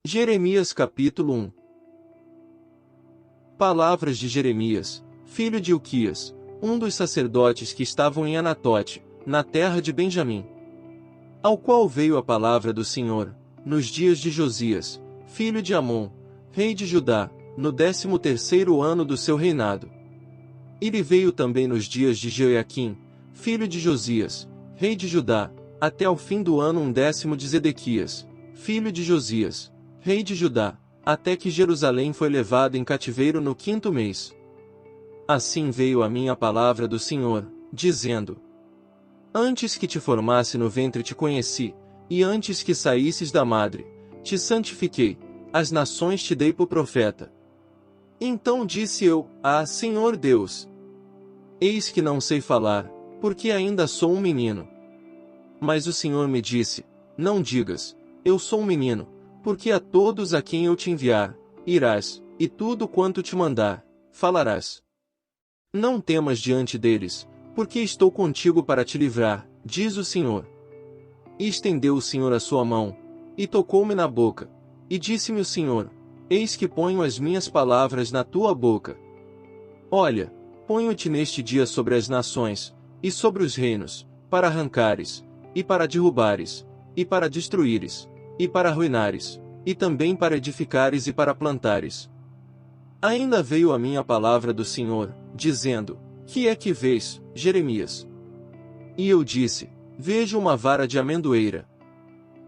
Jeremias capítulo 1. Palavras de Jeremias, filho de Ilquias, um dos sacerdotes que estavam em Anatote, na terra de Benjamim. Ao qual veio a palavra do Senhor, nos dias de Josias, filho de Amon, rei de Judá, no 13º ano do seu reinado. Ele veio também nos dias de Jeoiaquim, filho de Josias, rei de Judá, até ao fim do ano 10º de Zedequias, filho de Josias, rei de Judá, até que Jerusalém foi levado em cativeiro no 5º mês. Assim veio a mim a palavra do Senhor, dizendo: Antes que te formasse no ventre te conheci, e antes que saísses da madre, te santifiquei, as nações te dei por profeta. Então disse eu: Senhor Deus, eis que não sei falar, porque ainda sou um menino. Mas o Senhor me disse: Não digas, eu sou um menino, porque a todos a quem eu te enviar, irás, e tudo quanto te mandar, falarás. Não temas diante deles, porque estou contigo para te livrar, diz o Senhor. E estendeu o Senhor a sua mão, e tocou-me na boca, e disse-me o Senhor: Eis que ponho as minhas palavras na tua boca. Olha, ponho-te neste dia sobre as nações, e sobre os reinos, para arrancares, e para derrubares, e para destruíres, e para arruinares, e também para edificares e para plantares. Ainda veio a mim a palavra do Senhor, dizendo: Que é que vês, Jeremias? E eu disse: Vejo uma vara de amendoeira.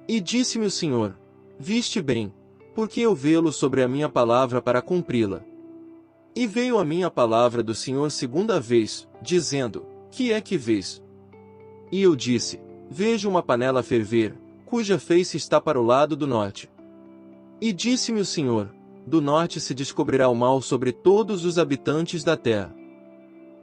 E disse-me o Senhor: Viste bem, porque eu vê-lo sobre a minha palavra para cumpri-la. E veio a mim a palavra do Senhor segunda vez, dizendo: Que é que vês? E eu disse: Vejo uma panela a ferver, cuja face está para o lado do norte. E disse-me o Senhor: Do norte se descobrirá o mal sobre todos os habitantes da terra.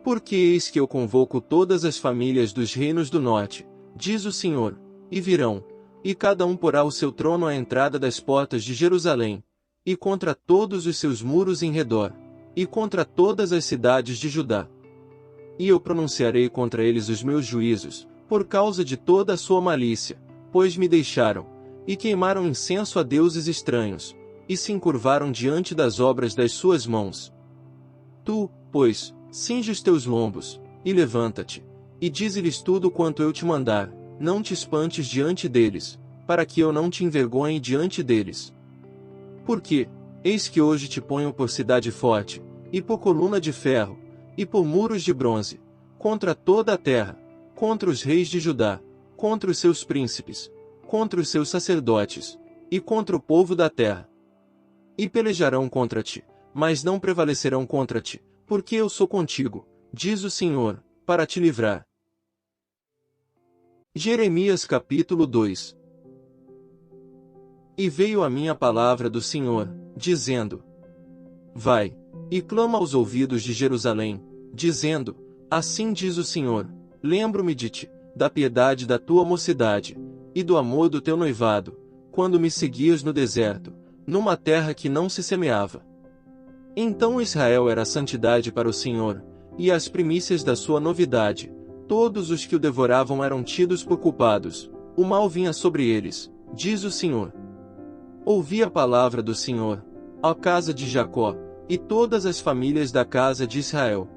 Porque eis que eu convoco todas as famílias dos reinos do norte, diz o Senhor, e virão, e cada um porá o seu trono à entrada das portas de Jerusalém, e contra todos os seus muros em redor, e contra todas as cidades de Judá. E eu pronunciarei contra eles os meus juízos, por causa de toda a sua malícia, pois me deixaram, e queimaram incenso a deuses estranhos, e se encurvaram diante das obras das suas mãos. Tu, pois, cinge os teus lombos, e levanta-te, e dize-lhes tudo quanto eu te mandar, não te espantes diante deles, para que eu não te envergonhe diante deles. Porque, eis que hoje te ponho por cidade forte, e por coluna de ferro, e por muros de bronze, contra toda a terra, contra os reis de Judá, contra os seus príncipes, contra os seus sacerdotes, e contra o povo da terra. E pelejarão contra ti, mas não prevalecerão contra ti, porque eu sou contigo, diz o Senhor, para te livrar. Jeremias capítulo 2. E veio a mim a palavra do Senhor, dizendo: Vai, e clama aos ouvidos de Jerusalém, dizendo: Assim diz o Senhor, lembro-me de ti, da piedade da tua mocidade, e do amor do teu noivado, quando me seguias no deserto, numa terra que não se semeava. Então Israel era santidade para o Senhor, e as primícias da sua novidade, todos os que o devoravam eram tidos por culpados, o mal vinha sobre eles, diz o Senhor. Ouvi a palavra do Senhor, ó casa de Jacó, e todas as famílias da casa de Israel.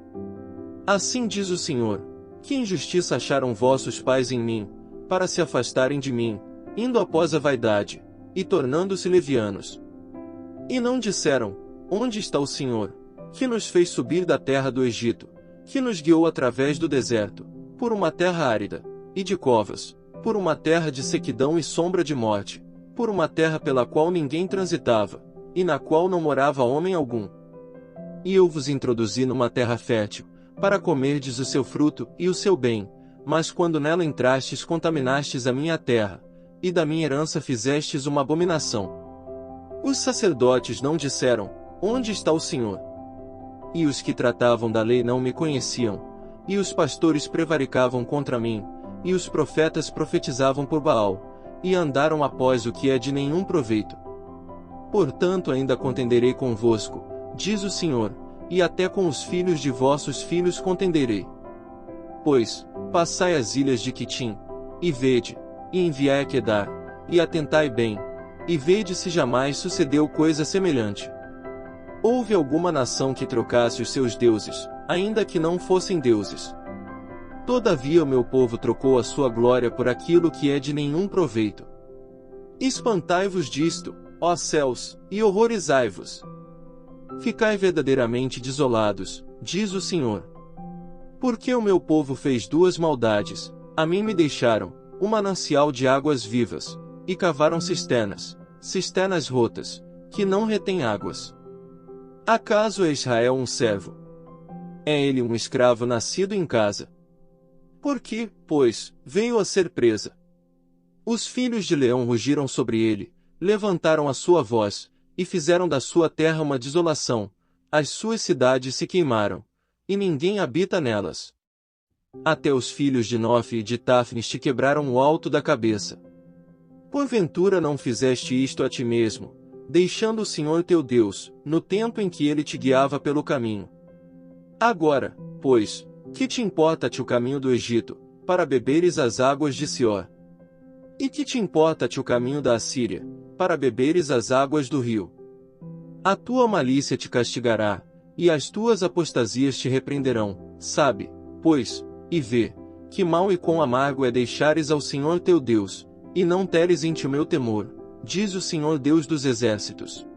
Assim diz o Senhor: Que injustiça acharam vossos pais em mim, para se afastarem de mim, indo após a vaidade, e tornando-se levianos. E não disseram: Onde está o Senhor, que nos fez subir da terra do Egito, que nos guiou através do deserto, por uma terra árida, e de covas, por uma terra de sequidão e sombra de morte, por uma terra pela qual ninguém transitava, e na qual não morava homem algum. E eu vos introduzi numa terra fértil, para comerdes o seu fruto e o seu bem, mas quando nela entrastes contaminastes a minha terra, e da minha herança fizestes uma abominação. Os sacerdotes não disseram: Onde está o Senhor? E os que tratavam da lei não me conheciam, e os pastores prevaricavam contra mim, e os profetas profetizavam por Baal, e andaram após o que é de nenhum proveito. Portanto ainda contenderei convosco, diz o Senhor, e até com os filhos de vossos filhos contenderei. Pois, passai as ilhas de Quitim, e vede, e enviai a Quedar, e atentai bem, e vede se jamais sucedeu coisa semelhante. Houve alguma nação que trocasse os seus deuses, ainda que não fossem deuses. Todavia o meu povo trocou a sua glória por aquilo que é de nenhum proveito. Espantai-vos disto, ó céus, e horrorizai-vos. Ficai verdadeiramente desolados, diz o Senhor. Porque o meu povo fez duas maldades, a mim me deixaram, um manancial de águas vivas, e cavaram cisternas rotas, que não retêm águas. Acaso é Israel um servo? É ele um escravo nascido em casa? Por que, pois, veio a ser presa? Os filhos de Leão rugiram sobre ele, levantaram a sua voz, e fizeram da sua terra uma desolação, as suas cidades se queimaram, e ninguém habita nelas. Até os filhos de Nofe e de Tafnis te quebraram o alto da cabeça. Porventura não fizeste isto a ti mesmo, deixando o Senhor teu Deus, no tempo em que ele te guiava pelo caminho. Agora, pois, que te importa-te o caminho do Egito, para beberes as águas de Sior? E que te importa-te o caminho da Assíria, para beberes as águas do rio? A tua malícia te castigará, e as tuas apostasias te repreenderão, sabe, pois, e vê, que mal e quão amargo é deixares ao Senhor teu Deus, e não teres em ti o meu temor, diz o Senhor Deus dos exércitos.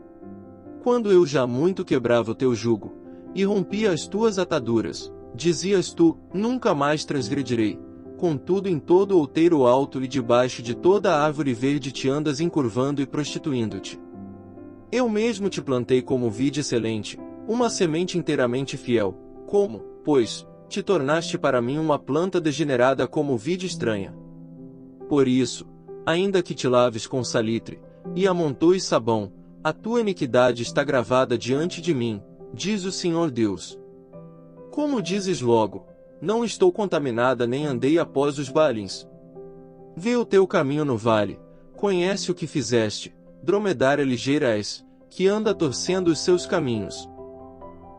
Quando eu já muito quebrava o teu jugo, e rompia as tuas ataduras, dizias tu, nunca mais transgredirei. Contudo em todo o outeiro alto e debaixo de toda a árvore verde te andas encurvando e prostituindo-te. Eu mesmo te plantei como vide excelente, uma semente inteiramente fiel, como, pois, te tornaste para mim uma planta degenerada como vide estranha. Por isso, ainda que te laves com salitre, e amontoes sabão, a tua iniquidade está gravada diante de mim, diz o Senhor Deus. Como dizes logo, não estou contaminada nem andei após os Baalins. Vê o teu caminho no vale, conhece o que fizeste, dromedária ligeira és, que anda torcendo os seus caminhos.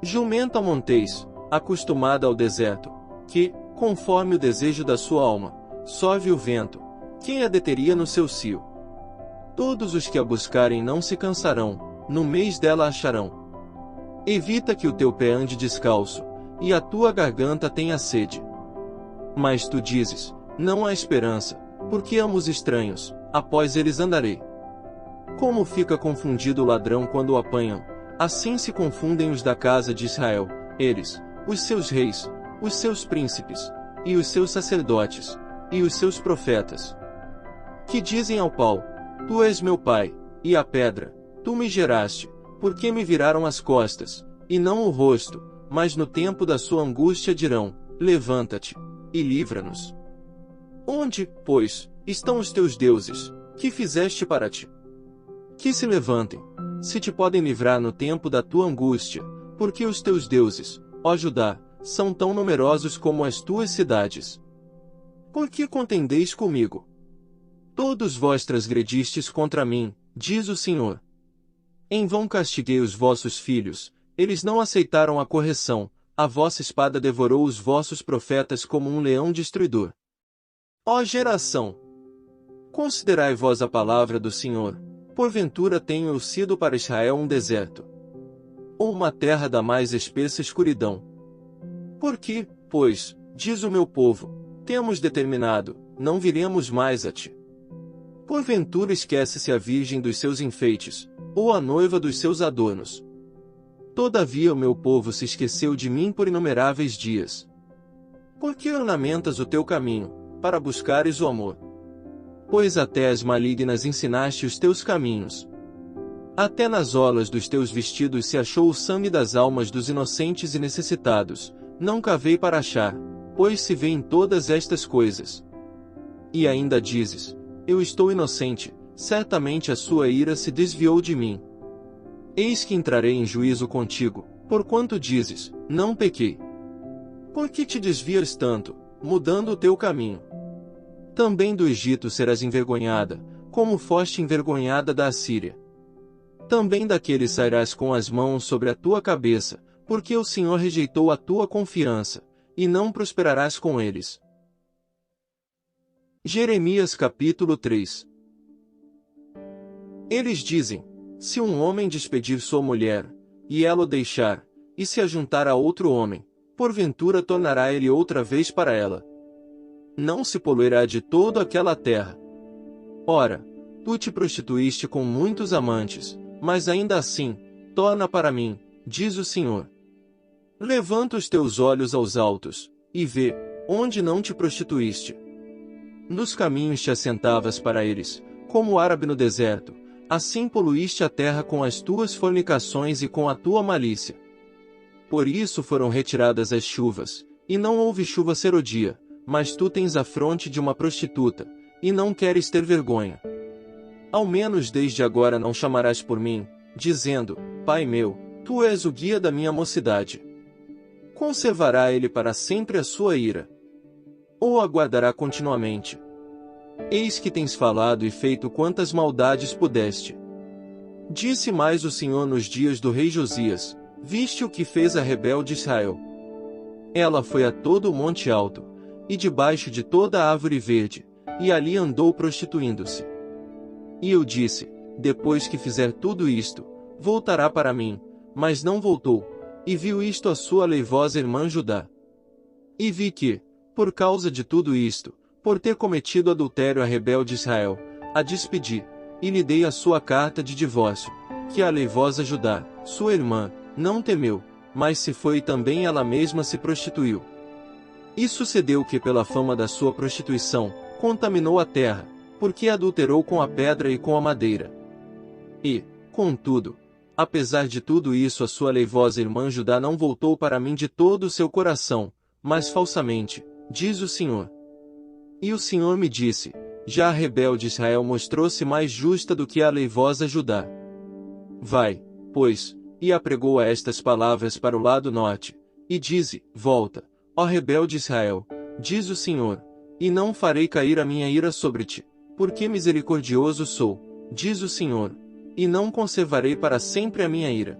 Jumenta montês, acostumada ao deserto, que, conforme o desejo da sua alma, sove o vento, quem a deteria no seu cio? Todos os que a buscarem não se cansarão, no mês dela acharão. Evita que o teu pé ande descalço, e a tua garganta tenha sede. Mas tu dizes, não há esperança, porque amo os estranhos, após eles andarei. Como fica confundido o ladrão quando o apanham, assim se confundem os da casa de Israel, eles, os seus reis, os seus príncipes, e os seus sacerdotes, e os seus profetas. Que dizem ao pau, tu és meu pai, e à pedra, tu me geraste, porque me viraram as costas, e não o rosto, mas no tempo da sua angústia dirão, levanta-te, e livra-nos. Onde, pois, estão os teus deuses, que fizeste para ti? Que se levantem, se te podem livrar no tempo da tua angústia, porque os teus deuses, ó Judá, são tão numerosos como as tuas cidades. Por que contendeis comigo? Todos vós transgredistes contra mim, diz o Senhor. Em vão castiguei os vossos filhos, eles não aceitaram a correção, a vossa espada devorou os vossos profetas como um leão destruidor. Ó geração! Considerai vós a palavra do Senhor, porventura tenho eu sido para Israel um deserto, ou uma terra da mais espessa escuridão. Porque, pois, diz o meu povo, temos determinado, não viremos mais a ti. Porventura esquece-se a virgem dos seus enfeites, ou a noiva dos seus adornos. Todavia o meu povo se esqueceu de mim por inumeráveis dias. Por que ornamentas o teu caminho, para buscares o amor? Pois até as malignas ensinaste os teus caminhos. Até nas olas dos teus vestidos se achou o sangue das almas dos inocentes e necessitados, não cavei para achar, pois se vê em todas estas coisas. E ainda dizes, eu estou inocente, certamente a sua ira se desviou de mim. Eis que entrarei em juízo contigo, porquanto dizes, não pequei. Por que te desvias tanto, mudando o teu caminho? Também do Egito serás envergonhada, como foste envergonhada da Assíria. Também daqueles sairás com as mãos sobre a tua cabeça, porque o Senhor rejeitou a tua confiança, e não prosperarás com eles. Jeremias capítulo 3. Eles dizem: se um homem despedir sua mulher, e ela o deixar, e se ajuntar a outro homem, porventura tornará ele outra vez para ela. Não se poluirá de todo aquela terra. Ora, tu te prostituíste com muitos amantes, mas ainda assim, torna para mim, diz o Senhor. Levanta os teus olhos aos altos, e vê, onde não te prostituíste. Nos caminhos te assentavas para eles, como o árabe no deserto, assim poluíste a terra com as tuas fornicações e com a tua malícia. Por isso foram retiradas as chuvas, e não houve chuva serodia, mas tu tens a fronte de uma prostituta, e não queres ter vergonha. Ao menos desde agora não chamarás por mim, dizendo: Pai meu, tu és o guia da minha mocidade. Conservará ele para sempre a sua ira? Ou aguardará continuamente? Eis que tens falado e feito quantas maldades pudeste. Disse mais o Senhor nos dias do rei Josias: viste o que fez a rebelde Israel? Ela foi a todo o monte alto, e debaixo de toda a árvore verde, e ali andou prostituindo-se. E eu disse: depois que fizer tudo isto, voltará para mim, mas não voltou, e viu isto a sua leivosa irmã Judá. E vi que, por causa de tudo isto, por ter cometido adultério a rebelde Israel, a despedi, e lhe dei a sua carta de divórcio, que a leivosa Judá, sua irmã, não temeu, mas se foi e também ela mesma se prostituiu. E sucedeu que pela fama da sua prostituição, contaminou a terra, porque adulterou com a pedra e com a madeira. E, contudo, apesar de tudo isso a sua leivosa irmã Judá não voltou para mim de todo o seu coração, mas falsamente, diz o Senhor. E o Senhor me disse: já a rebelde Israel mostrou-se mais justa do que a leivosa Judá. Vai, pois, e apregou a estas palavras para o lado norte, e dize: volta, ó rebelde Israel, diz o Senhor, e não farei cair a minha ira sobre ti, porque misericordioso sou, diz o Senhor, e não conservarei para sempre a minha ira.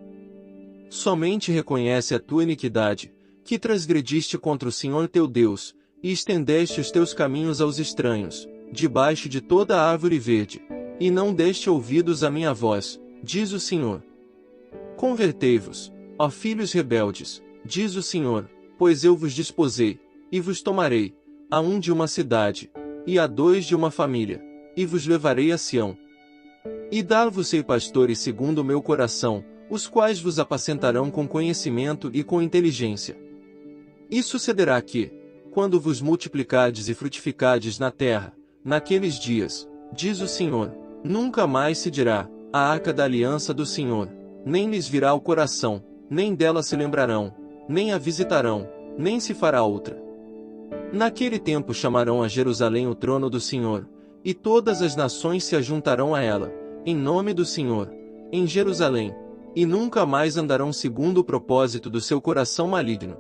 Somente reconhece a tua iniquidade, que transgrediste contra o Senhor teu Deus, e estendeste os teus caminhos aos estranhos, debaixo de toda a árvore verde, e não deste ouvidos à minha voz, diz o Senhor. Convertei-vos, ó filhos rebeldes, diz o Senhor, pois eu vos desposei, e vos tomarei, a um de uma cidade, e a dois de uma família, e vos levarei a Sião. E dar-vos-ei pastores segundo o meu coração, os quais vos apacentarão com conhecimento e com inteligência. E sucederá que, quando vos multiplicardes e frutificardes na terra, naqueles dias, diz o Senhor, nunca mais se dirá, a arca da aliança do Senhor, nem lhes virá o coração, nem dela se lembrarão, nem a visitarão, nem se fará outra. Naquele tempo chamarão a Jerusalém o trono do Senhor, e todas as nações se ajuntarão a ela, em nome do Senhor, em Jerusalém, e nunca mais andarão segundo o propósito do seu coração maligno.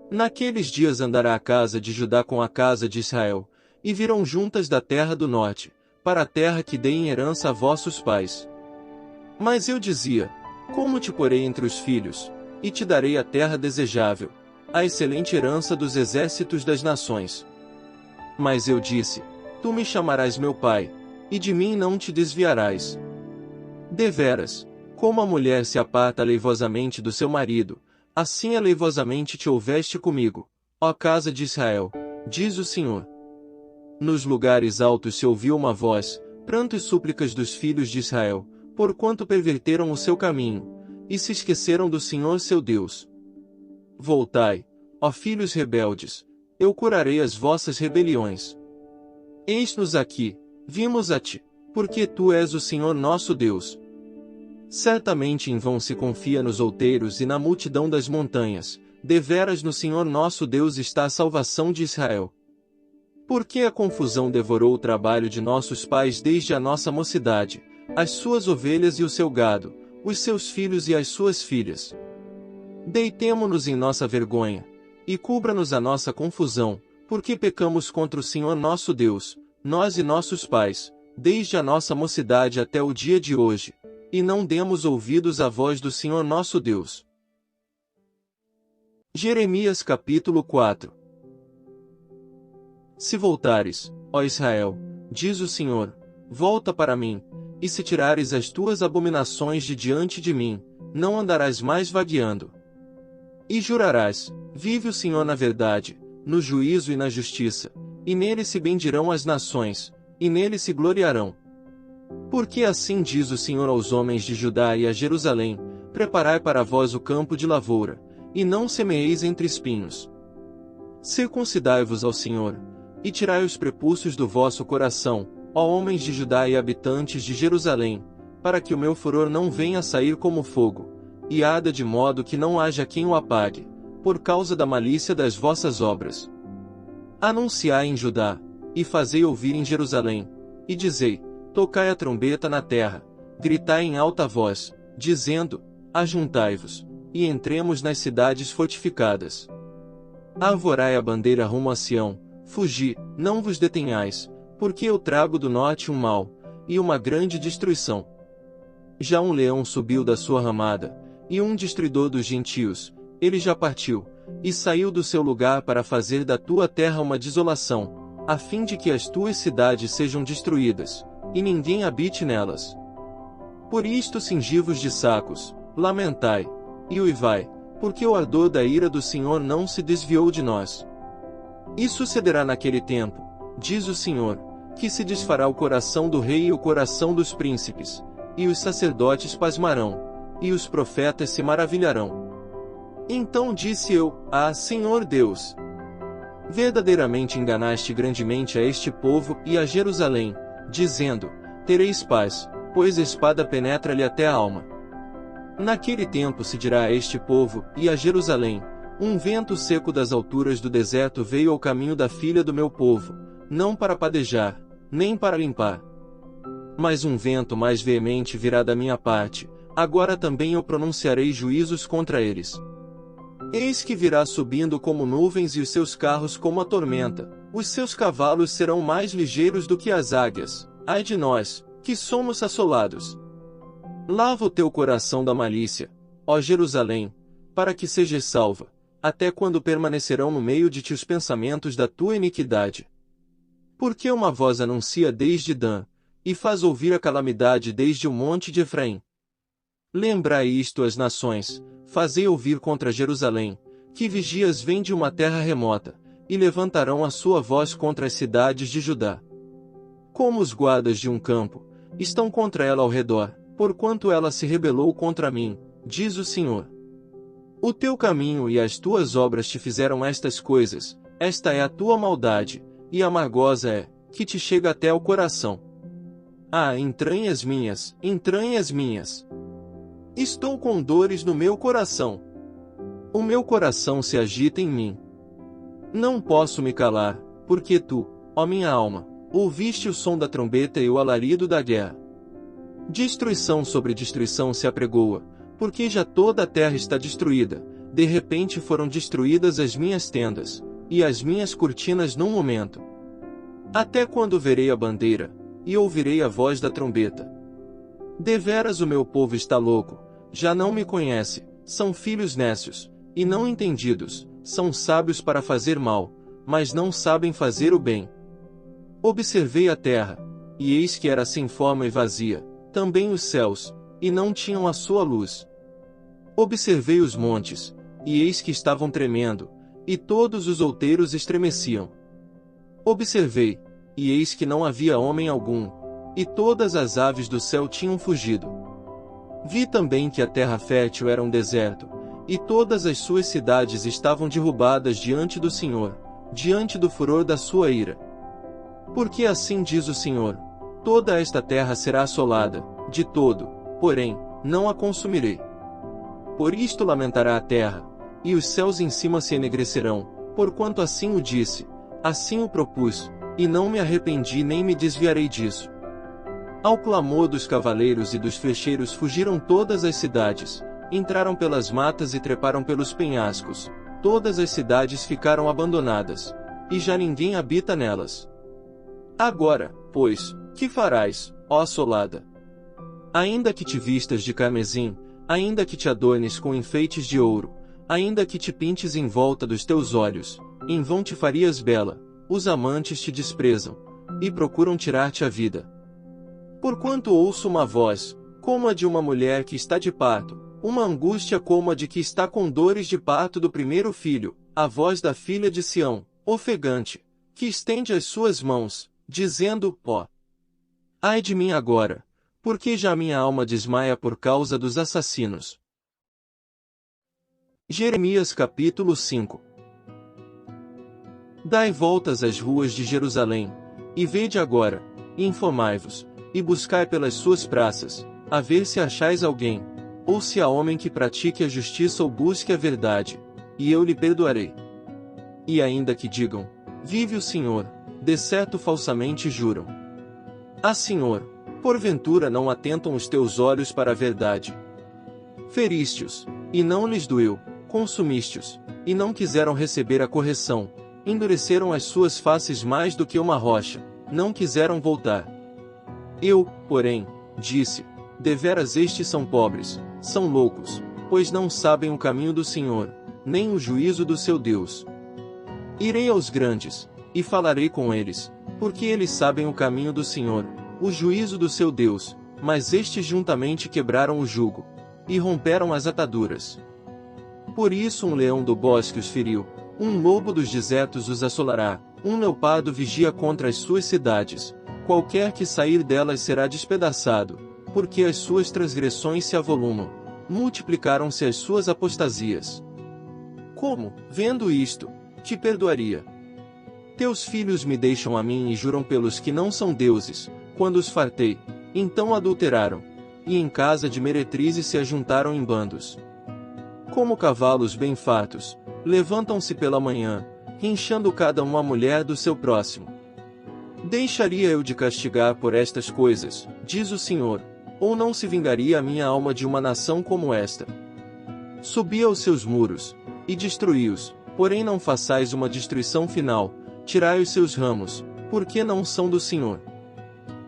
Naqueles dias andará a casa de Judá com a casa de Israel, e virão juntas da terra do norte, para a terra que dei em herança a vossos pais. Mas eu dizia: como te porei entre os filhos, e te darei a terra desejável, a excelente herança dos exércitos das nações. Mas eu disse: tu me chamarás meu pai, e de mim não te desviarás. Deveras, como a mulher se aparta aleivosamente do seu marido, assim aleivosamente te houveste comigo, ó casa de Israel, diz o Senhor. Nos lugares altos se ouviu uma voz, pranto e súplicas dos filhos de Israel, porquanto perverteram o seu caminho, e se esqueceram do Senhor seu Deus. Voltai, ó filhos rebeldes, eu curarei as vossas rebeliões. Eis-nos aqui, vimos a ti, porque tu és o Senhor nosso Deus. Certamente em vão se confia nos outeiros e na multidão das montanhas, deveras no Senhor nosso Deus está a salvação de Israel. Porque a confusão devorou o trabalho de nossos pais desde a nossa mocidade, as suas ovelhas e o seu gado, os seus filhos e as suas filhas. Deitemo-nos em nossa vergonha, e cubra-nos a nossa confusão, porque pecamos contra o Senhor nosso Deus, nós e nossos pais, desde a nossa mocidade até o dia de hoje, e não demos ouvidos à voz do Senhor nosso Deus. Jeremias capítulo 4. Se voltares, ó Israel, diz o Senhor, volta para mim, e se tirares as tuas abominações de diante de mim, não andarás mais vagueando. E jurarás: vive o Senhor na verdade, no juízo e na justiça, e nele se bendirão as nações, e nele se gloriarão. Porque assim diz o Senhor aos homens de Judá e a Jerusalém: preparai para vós o campo de lavoura, e não semeeis entre espinhos. Circuncidai-vos ao Senhor, e tirai os prepúcios do vosso coração, ó homens de Judá e habitantes de Jerusalém, para que o meu furor não venha a sair como fogo, e arda de modo que não haja quem o apague, por causa da malícia das vossas obras. Anunciai em Judá, e fazei ouvir em Jerusalém, e dizei: tocai a trombeta na terra, gritai em alta voz, dizendo: ajuntai-vos, e entremos nas cidades fortificadas. Arvorai a bandeira rumo a Sião, fugi, não vos detenhais, porque eu trago do norte um mal, e uma grande destruição. Já um leão subiu da sua ramada, e um destruidor dos gentios, ele já partiu, e saiu do seu lugar para fazer da tua terra uma desolação, a fim de que as tuas cidades sejam destruídas, e ninguém habite nelas. Por isto cingi-vos de sacos, lamentai, e uivai, porque o ardor da ira do Senhor não se desviou de nós. E sucederá naquele tempo, diz o Senhor, que se desfará o coração do rei e o coração dos príncipes, e os sacerdotes pasmarão, e os profetas se maravilharão. Então disse eu: ah, Senhor Deus! Verdadeiramente enganaste grandemente a este povo e a Jerusalém, dizendo: tereis paz, pois a espada penetra-lhe até a alma. Naquele tempo se dirá a este povo e a Jerusalém: um vento seco das alturas do deserto veio ao caminho da filha do meu povo, não para padejar, nem para limpar. Mas um vento mais veemente virá da minha parte, agora também eu pronunciarei juízos contra eles. Eis que virá subindo como nuvens e os seus carros como a tormenta, os seus cavalos serão mais ligeiros do que as águias. Ai de nós, que somos assolados! Lava o teu coração da malícia, ó Jerusalém, para que sejas salva, até quando permanecerão no meio de ti os pensamentos da tua iniquidade. Porque uma voz anuncia desde Dan, e faz ouvir a calamidade desde o monte de Efraim. Lembrai isto às nações, fazei ouvir contra Jerusalém, que vigias vêm de uma terra remota, e levantarão a sua voz contra as cidades de Judá. Como os guardas de um campo, estão contra ela ao redor, porquanto ela se rebelou contra mim, diz o Senhor. O teu caminho e as tuas obras te fizeram estas coisas, esta é a tua maldade, e amargosa é, que te chega até o coração. Ah, entranhas minhas, entranhas minhas! Estou com dores no meu coração. O meu coração se agita em mim. Não posso me calar, porque tu, ó minha alma, ouviste o som da trombeta e o alarido da guerra. Destruição sobre destruição se apregoa, porque já toda a terra está destruída. De repente foram destruídas as minhas tendas, e as minhas cortinas num momento. Até quando verei a bandeira, e ouvirei a voz da trombeta? Deveras o meu povo está louco, já não me conhece, são filhos nécios, e não entendidos, são sábios para fazer mal, mas não sabem fazer o bem. Observei a terra, e eis que era sem forma e vazia, também os céus, e não tinham a sua luz. Observei os montes, e eis que estavam tremendo, e todos os outeiros estremeciam. Observei, e eis que não havia homem algum, e todas as aves do céu tinham fugido. Vi também que a terra fértil era um deserto, e todas as suas cidades estavam derrubadas diante do Senhor, diante do furor da sua ira. Porque assim diz o Senhor: toda esta terra será assolada, de todo, porém, não a consumirei. Por isto lamentará a terra, e os céus em cima se enegrecerão, porquanto assim o disse, assim o propus, e não me arrependi nem me desviarei disso. Ao clamor dos cavaleiros e dos flecheiros fugiram todas as cidades, entraram pelas matas e treparam pelos penhascos, todas as cidades ficaram abandonadas, e já ninguém habita nelas. Agora, pois, que farás, ó assolada? Ainda que te vistas de carmesim, ainda que te adornes com enfeites de ouro, ainda que te pintes em volta dos teus olhos, em vão te farias bela, os amantes te desprezam, e procuram tirar-te a vida. Porquanto ouço uma voz, como a de uma mulher que está de parto, uma angústia como a de que está com dores de parto do primeiro filho, a voz da filha de Sião, ofegante, que estende as suas mãos, dizendo, ó, ai de mim agora, porque já minha alma desmaia por causa dos assassinos. Jeremias capítulo 5. Dai voltas às ruas de Jerusalém, e vede agora, e informai-vos, e buscai pelas suas praças, a ver se achais alguém, ou se há homem que pratique a justiça ou busque a verdade, e eu lhe perdoarei. E ainda que digam, vive o Senhor, de certo falsamente juram. Ah, Senhor, porventura não atentam os teus olhos para a verdade? Feriste-os, e não lhes doeu, consumiste-os, e não quiseram receber a correção, endureceram as suas faces mais do que uma rocha, não quiseram voltar. Eu, porém, disse, deveras estes são pobres, são loucos, pois não sabem o caminho do Senhor, nem o juízo do seu Deus. Irei aos grandes, e falarei com eles, porque eles sabem o caminho do Senhor, o juízo do seu Deus, mas estes juntamente quebraram o jugo, e romperam as ataduras. Por isso um leão do bosque os feriu, um lobo dos desertos os assolará, um leopardo vigia contra as suas cidades, qualquer que sair delas será despedaçado, porque as suas transgressões se avolumam, multiplicaram-se as suas apostasias. Como, vendo isto, te perdoaria? Teus filhos me deixam a mim e juram pelos que não são deuses, quando os fartei, então adulteraram, e em casa de meretrizes se ajuntaram em bandos. Como cavalos bem fartos, levantam-se pela manhã, rinchando cada um a mulher do seu próximo. Deixaria eu de castigar por estas coisas, diz o Senhor, ou não se vingaria a minha alma de uma nação como esta? Subi aos seus muros, e destruí-os, porém não façais uma destruição final, tirai os seus ramos, porque não são do Senhor.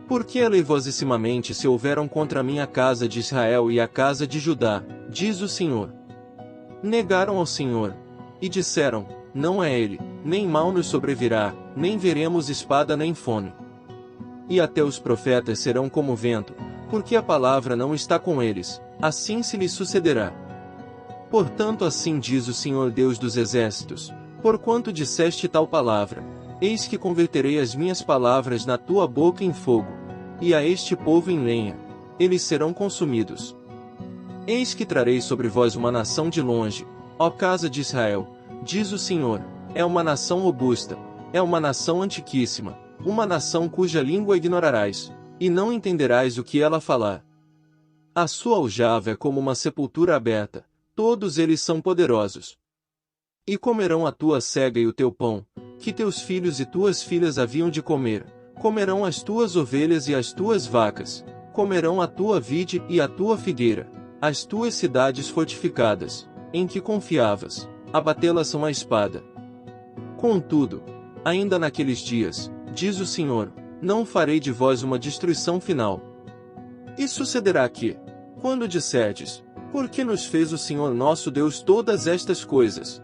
Porque alevosissimamente se houveram contra mim a casa de Israel e a casa de Judá, diz o Senhor. Negaram ao Senhor, e disseram, não é ele, nem mal nos sobrevirá, nem veremos espada nem fome. E até os profetas serão como vento, porque a palavra não está com eles, assim se lhes sucederá. Portanto assim diz o Senhor Deus dos exércitos, porquanto disseste tal palavra, eis que converterei as minhas palavras na tua boca em fogo, e a este povo em lenha, eles serão consumidos. Eis que trarei sobre vós uma nação de longe, ó casa de Israel, diz o Senhor, é uma nação robusta, é uma nação antiquíssima, uma nação cuja língua ignorarás, e não entenderás o que ela falar. A sua aljava é como uma sepultura aberta, todos eles são poderosos. E comerão a tua sega e o teu pão, que teus filhos e tuas filhas haviam de comer, comerão as tuas ovelhas e as tuas vacas, comerão a tua vide e a tua figueira, as tuas cidades fortificadas, em que confiavas, abatê-las são a espada. Contudo, ainda naqueles dias, diz o Senhor, não farei de vós uma destruição final. E sucederá que, quando disserdes, por que nos fez o Senhor nosso Deus todas estas coisas?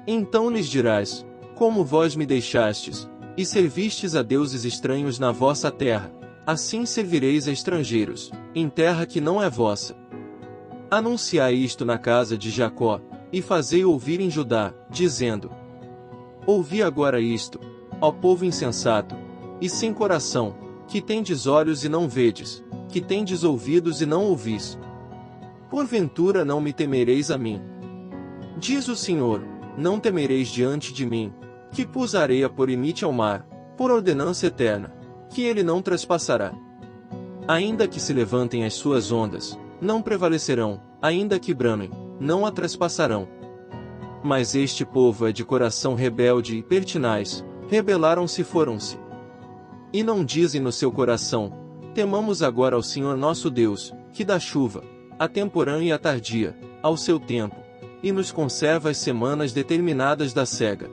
Então lhes dirás, como vós me deixastes, e servistes a deuses estranhos na vossa terra, assim servireis a estrangeiros, em terra que não é vossa. Anunciai isto na casa de Jacó, e fazei ouvir em Judá, dizendo: ouvi agora isto, ó povo insensato, e sem coração, que tendes olhos e não vedes, que tendes ouvidos e não ouvis. Porventura não me temereis a mim? Diz o Senhor, não temereis diante de mim, que pus a areia por limite ao mar, por ordenança eterna, que ele não traspassará. Ainda que se levantem as suas ondas, não prevalecerão, ainda que bramem, não a traspassarão. Mas este povo é de coração rebelde e pertinaz, rebelaram-se e foram-se. E não dizem no seu coração, temamos agora ao Senhor nosso Deus, que dá chuva, a temporã e a tardia, ao seu tempo, e nos conserva as semanas determinadas da cega.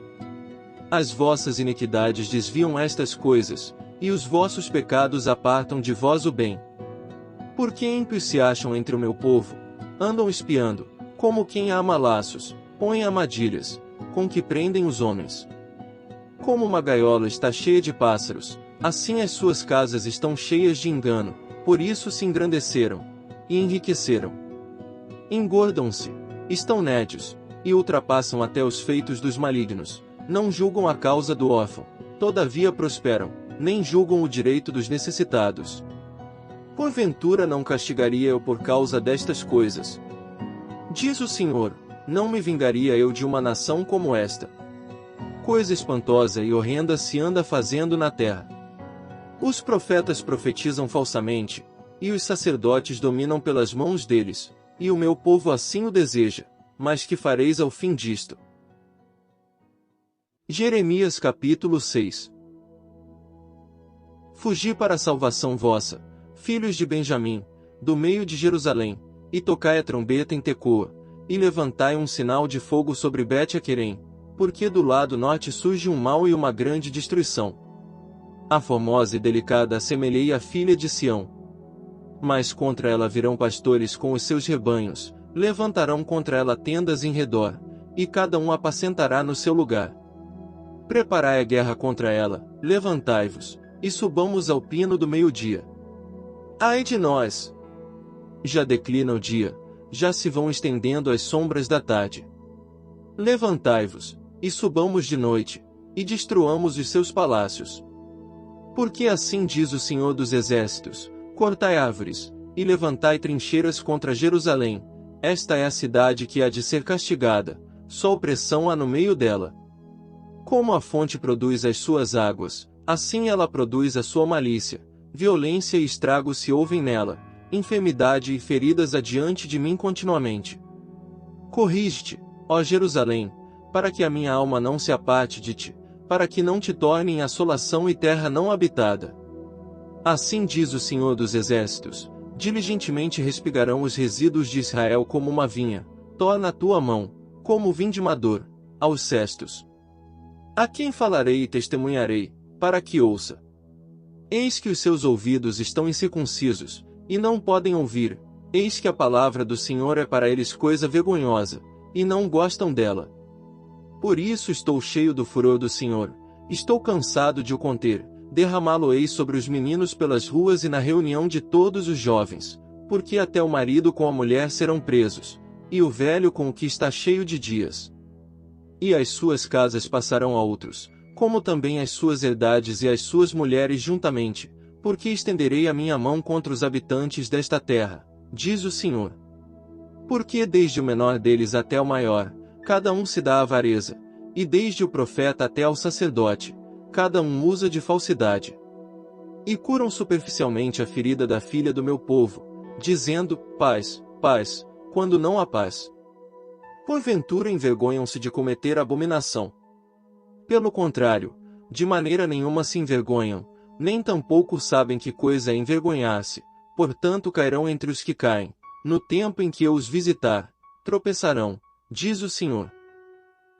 As vossas iniquidades desviam estas coisas, e os vossos pecados apartam de vós o bem. Porque ímpios se acham entre o meu povo, andam espiando, como quem ama laços, põem armadilhas, com que prendem os homens. Como uma gaiola está cheia de pássaros, Assim as suas casas estão cheias de engano, por isso se engrandeceram e enriqueceram. Engordam-se, estão nédios, e ultrapassam até os feitos dos malignos. Não julgam a causa do órfão, todavia prosperam, nem julgam o direito dos necessitados. Porventura não castigaria eu por causa destas coisas? Diz o Senhor, não me vingaria eu de uma nação como esta? Coisa espantosa e horrenda se anda fazendo na terra. Os profetas profetizam falsamente, e os sacerdotes dominam pelas mãos deles, e o meu povo assim o deseja, mas que fareis ao fim disto? Jeremias capítulo 6. Fugi para a salvação vossa, filhos de Benjamim, do meio de Jerusalém, e tocai a trombeta em Tecoa, e levantai um sinal de fogo sobre Bet-Aquerem, porque do lado norte surge um mal e uma grande destruição. A formosa e delicada assemelhei à filha de Sião. Mas contra ela virão pastores com os seus rebanhos, levantarão contra ela tendas em redor, e cada um apacentará no seu lugar. Preparai a guerra contra ela, levantai-vos, e subamos ao pino do meio-dia. Ai de nós! Já declina o dia, já se vão estendendo as sombras da tarde. Levantai-vos, e subamos de noite, e destruamos os seus palácios. Porque assim diz o Senhor dos Exércitos, cortai árvores, e levantai trincheiras contra Jerusalém, esta é a cidade que há de ser castigada, só opressão há no meio dela. Como a fonte produz as suas águas, assim ela produz a sua malícia, violência e estrago se ouvem nela, enfermidade e feridas adiante de mim continuamente. Corrige-te, ó Jerusalém, para que a minha alma não se aparte de ti, para que não te torne em assolação e terra não habitada. Assim diz o Senhor dos Exércitos, diligentemente respigarão os resíduos de Israel como uma vinha, torna a tua mão, como o vindimador, aos cestos. A quem falarei e testemunharei, para que ouça? Eis que os seus ouvidos estão incircuncisos, e não podem ouvir, eis que a palavra do Senhor é para eles coisa vergonhosa, e não gostam dela. Por isso estou cheio do furor do Senhor, estou cansado de o conter, derramá-lo-ei sobre os meninos pelas ruas e na reunião de todos os jovens, porque até o marido com a mulher serão presos, e o velho com o que está cheio de dias. E as suas casas passarão a outros, como também as suas herdades e as suas mulheres juntamente, porque estenderei a minha mão contra os habitantes desta terra, diz o Senhor. Porque desde o menor deles até o maior, cada um se dá à avareza, e desde o profeta até ao sacerdote, cada um usa de falsidade. E curam superficialmente a ferida da filha do meu povo, dizendo, paz, paz, quando não há paz. Porventura envergonham-se de cometer abominação. Pelo contrário, de maneira nenhuma se envergonham, nem tampouco sabem que coisa é envergonhar-se, portanto cairão entre os que caem, no tempo em que eu os visitar, tropeçarão, diz o Senhor.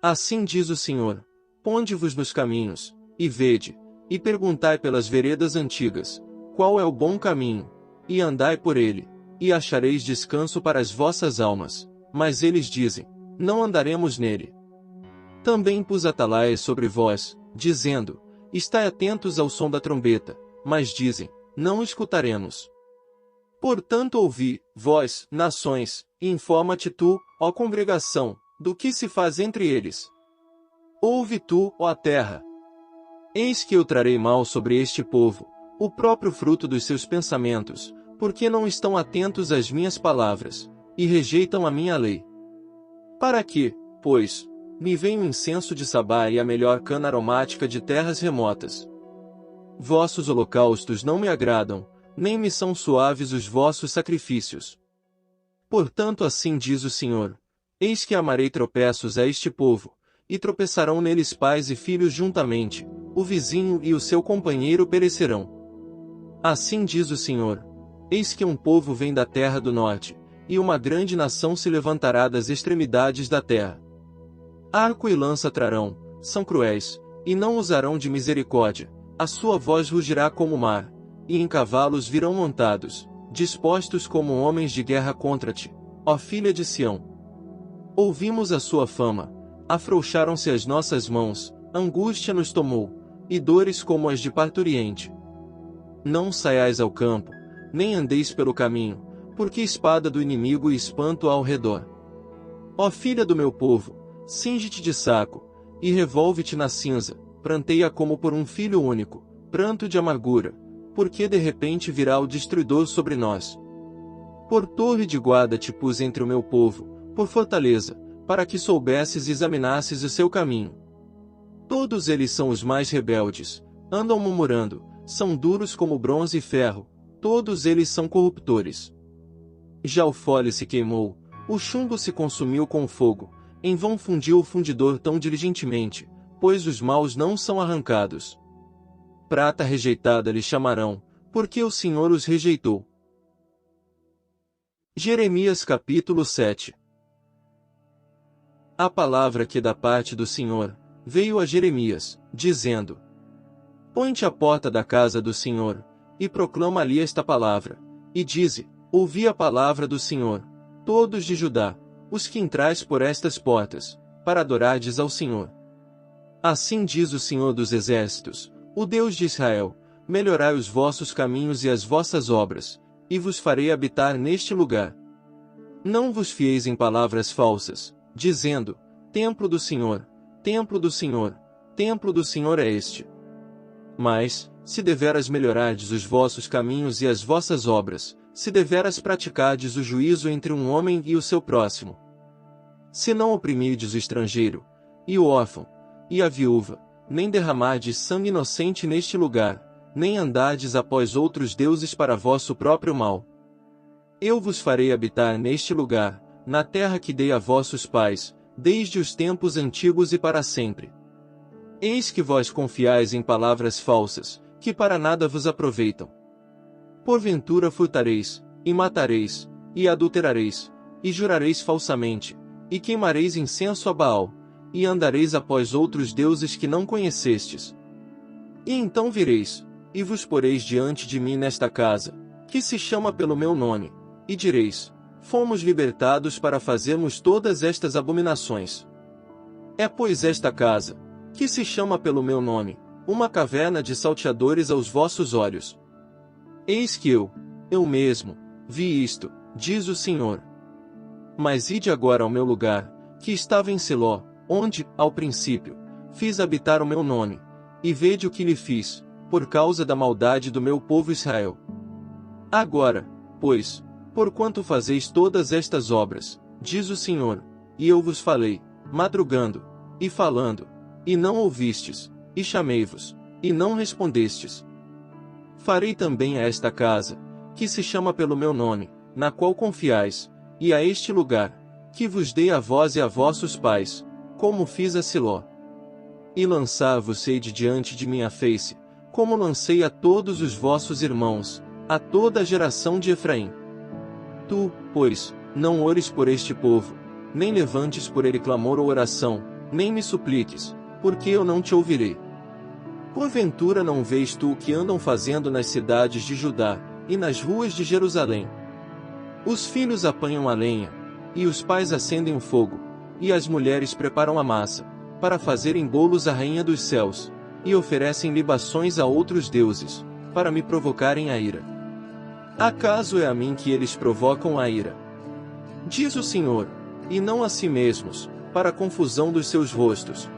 Assim diz o Senhor, ponde-vos nos caminhos, e vede, e perguntai pelas veredas antigas, qual é o bom caminho, e andai por ele, e achareis descanso para as vossas almas. Mas eles dizem, não andaremos nele. Também pus atalaias sobre vós, dizendo, estai atentos ao som da trombeta, mas dizem, não escutaremos. Portanto ouvi, vós, nações, e informa-te tu, ó congregação, do que se faz entre eles. Ouve tu, ó terra. Eis que eu trarei mal sobre este povo, o próprio fruto dos seus pensamentos, porque não estão atentos às minhas palavras, e rejeitam a minha lei. Para que, pois, me venha o incenso de Sabá e a melhor cana aromática de terras remotas. Vossos holocaustos não me agradam, nem me são suaves os vossos sacrifícios. Portanto assim diz o Senhor, eis que amarei tropeços a este povo, e tropeçarão neles pais e filhos juntamente, o vizinho e o seu companheiro perecerão. Assim diz o Senhor, eis que um povo vem da terra do norte, e uma grande nação se levantará das extremidades da terra. Arco e lança trarão, são cruéis, e não usarão de misericórdia, a sua voz rugirá como o mar, e em cavalos virão montados, dispostos como homens de guerra contra ti, ó filha de Sião. Ouvimos a sua fama, afrouxaram-se as nossas mãos, angústia nos tomou, e dores como as de parturiente. Não saiais ao campo, nem andeis pelo caminho, porque espada do inimigo e espanto há ao redor. Ó filha do meu povo, cinge-te de saco, e revolve-te na cinza, pranteia como por um filho único, pranto de amargura, porque de repente virá o destruidor sobre nós. Por torre de guarda te pus entre o meu povo, por fortaleza, para que soubesses e examinasses o seu caminho. Todos eles são os mais rebeldes, andam murmurando, são duros como bronze e ferro, todos eles são corruptores. Já o fole se queimou, o chumbo se consumiu com o fogo, em vão fundiu o fundidor tão diligentemente, pois os maus não são arrancados. Prata rejeitada lhe chamarão, porque o Senhor os rejeitou. Jeremias capítulo 7. A palavra que da parte do Senhor veio a Jeremias, dizendo: Põe-te à porta da casa do Senhor, e proclama ali esta palavra, e dize: Ouvi a palavra do Senhor, todos de Judá, os que entrais por estas portas, para adorardes ao Senhor. Assim diz o Senhor dos Exércitos, o Deus de Israel: melhorai os vossos caminhos e as vossas obras, e vos farei habitar neste lugar. Não vos fieis em palavras falsas, dizendo: Templo do Senhor, templo do Senhor, templo do Senhor é este. Mas, se deveras melhorardes os vossos caminhos e as vossas obras, se deveras praticardes o juízo entre um homem e o seu próximo, se não oprimirdes o estrangeiro, e o órfão, e a viúva, nem derramardes sangue inocente neste lugar, nem andardes após outros deuses para vosso próprio mal, eu vos farei habitar neste lugar, na terra que dei a vossos pais, desde os tempos antigos e para sempre. Eis que vós confiais em palavras falsas, que para nada vos aproveitam. Porventura furtareis, e matareis, e adulterareis, e jurareis falsamente, e queimareis incenso a Baal, e andareis após outros deuses que não conhecestes. E então vireis, e vos poreis diante de mim nesta casa, que se chama pelo meu nome, e direis: Fomos libertados para fazermos todas estas abominações. É pois esta casa, que se chama pelo meu nome, uma caverna de salteadores aos vossos olhos. Eis que eu mesmo, vi isto, diz o Senhor. Mas ide agora ao meu lugar, que estava em Siló, onde, ao princípio, fiz habitar o meu nome, e vede o que lhe fiz, por causa da maldade do meu povo Israel. Agora, pois, porquanto fazeis todas estas obras, diz o Senhor, e eu vos falei, madrugando, e falando, e não ouvistes, e chamei-vos, e não respondestes. Farei também a esta casa, que se chama pelo meu nome, na qual confiais, e a este lugar, que vos dei a vós e a vossos pais, como fiz a Siló. E lançar-vos-ei de diante de minha face, como lancei a todos os vossos irmãos, a toda a geração de Efraim. Tu, pois, não ores por este povo, nem levantes por ele clamor ou oração, nem me supliques, porque eu não te ouvirei. Porventura não vês tu o que andam fazendo nas cidades de Judá, e nas ruas de Jerusalém? Os filhos apanham a lenha, e os pais acendem o fogo, e as mulheres preparam a massa, para fazerem bolos à rainha dos céus, e oferecem libações a outros deuses, para me provocarem a ira. Acaso é a mim que eles provocam a ira? Diz o Senhor, e não a si mesmos, para a confusão dos seus rostos.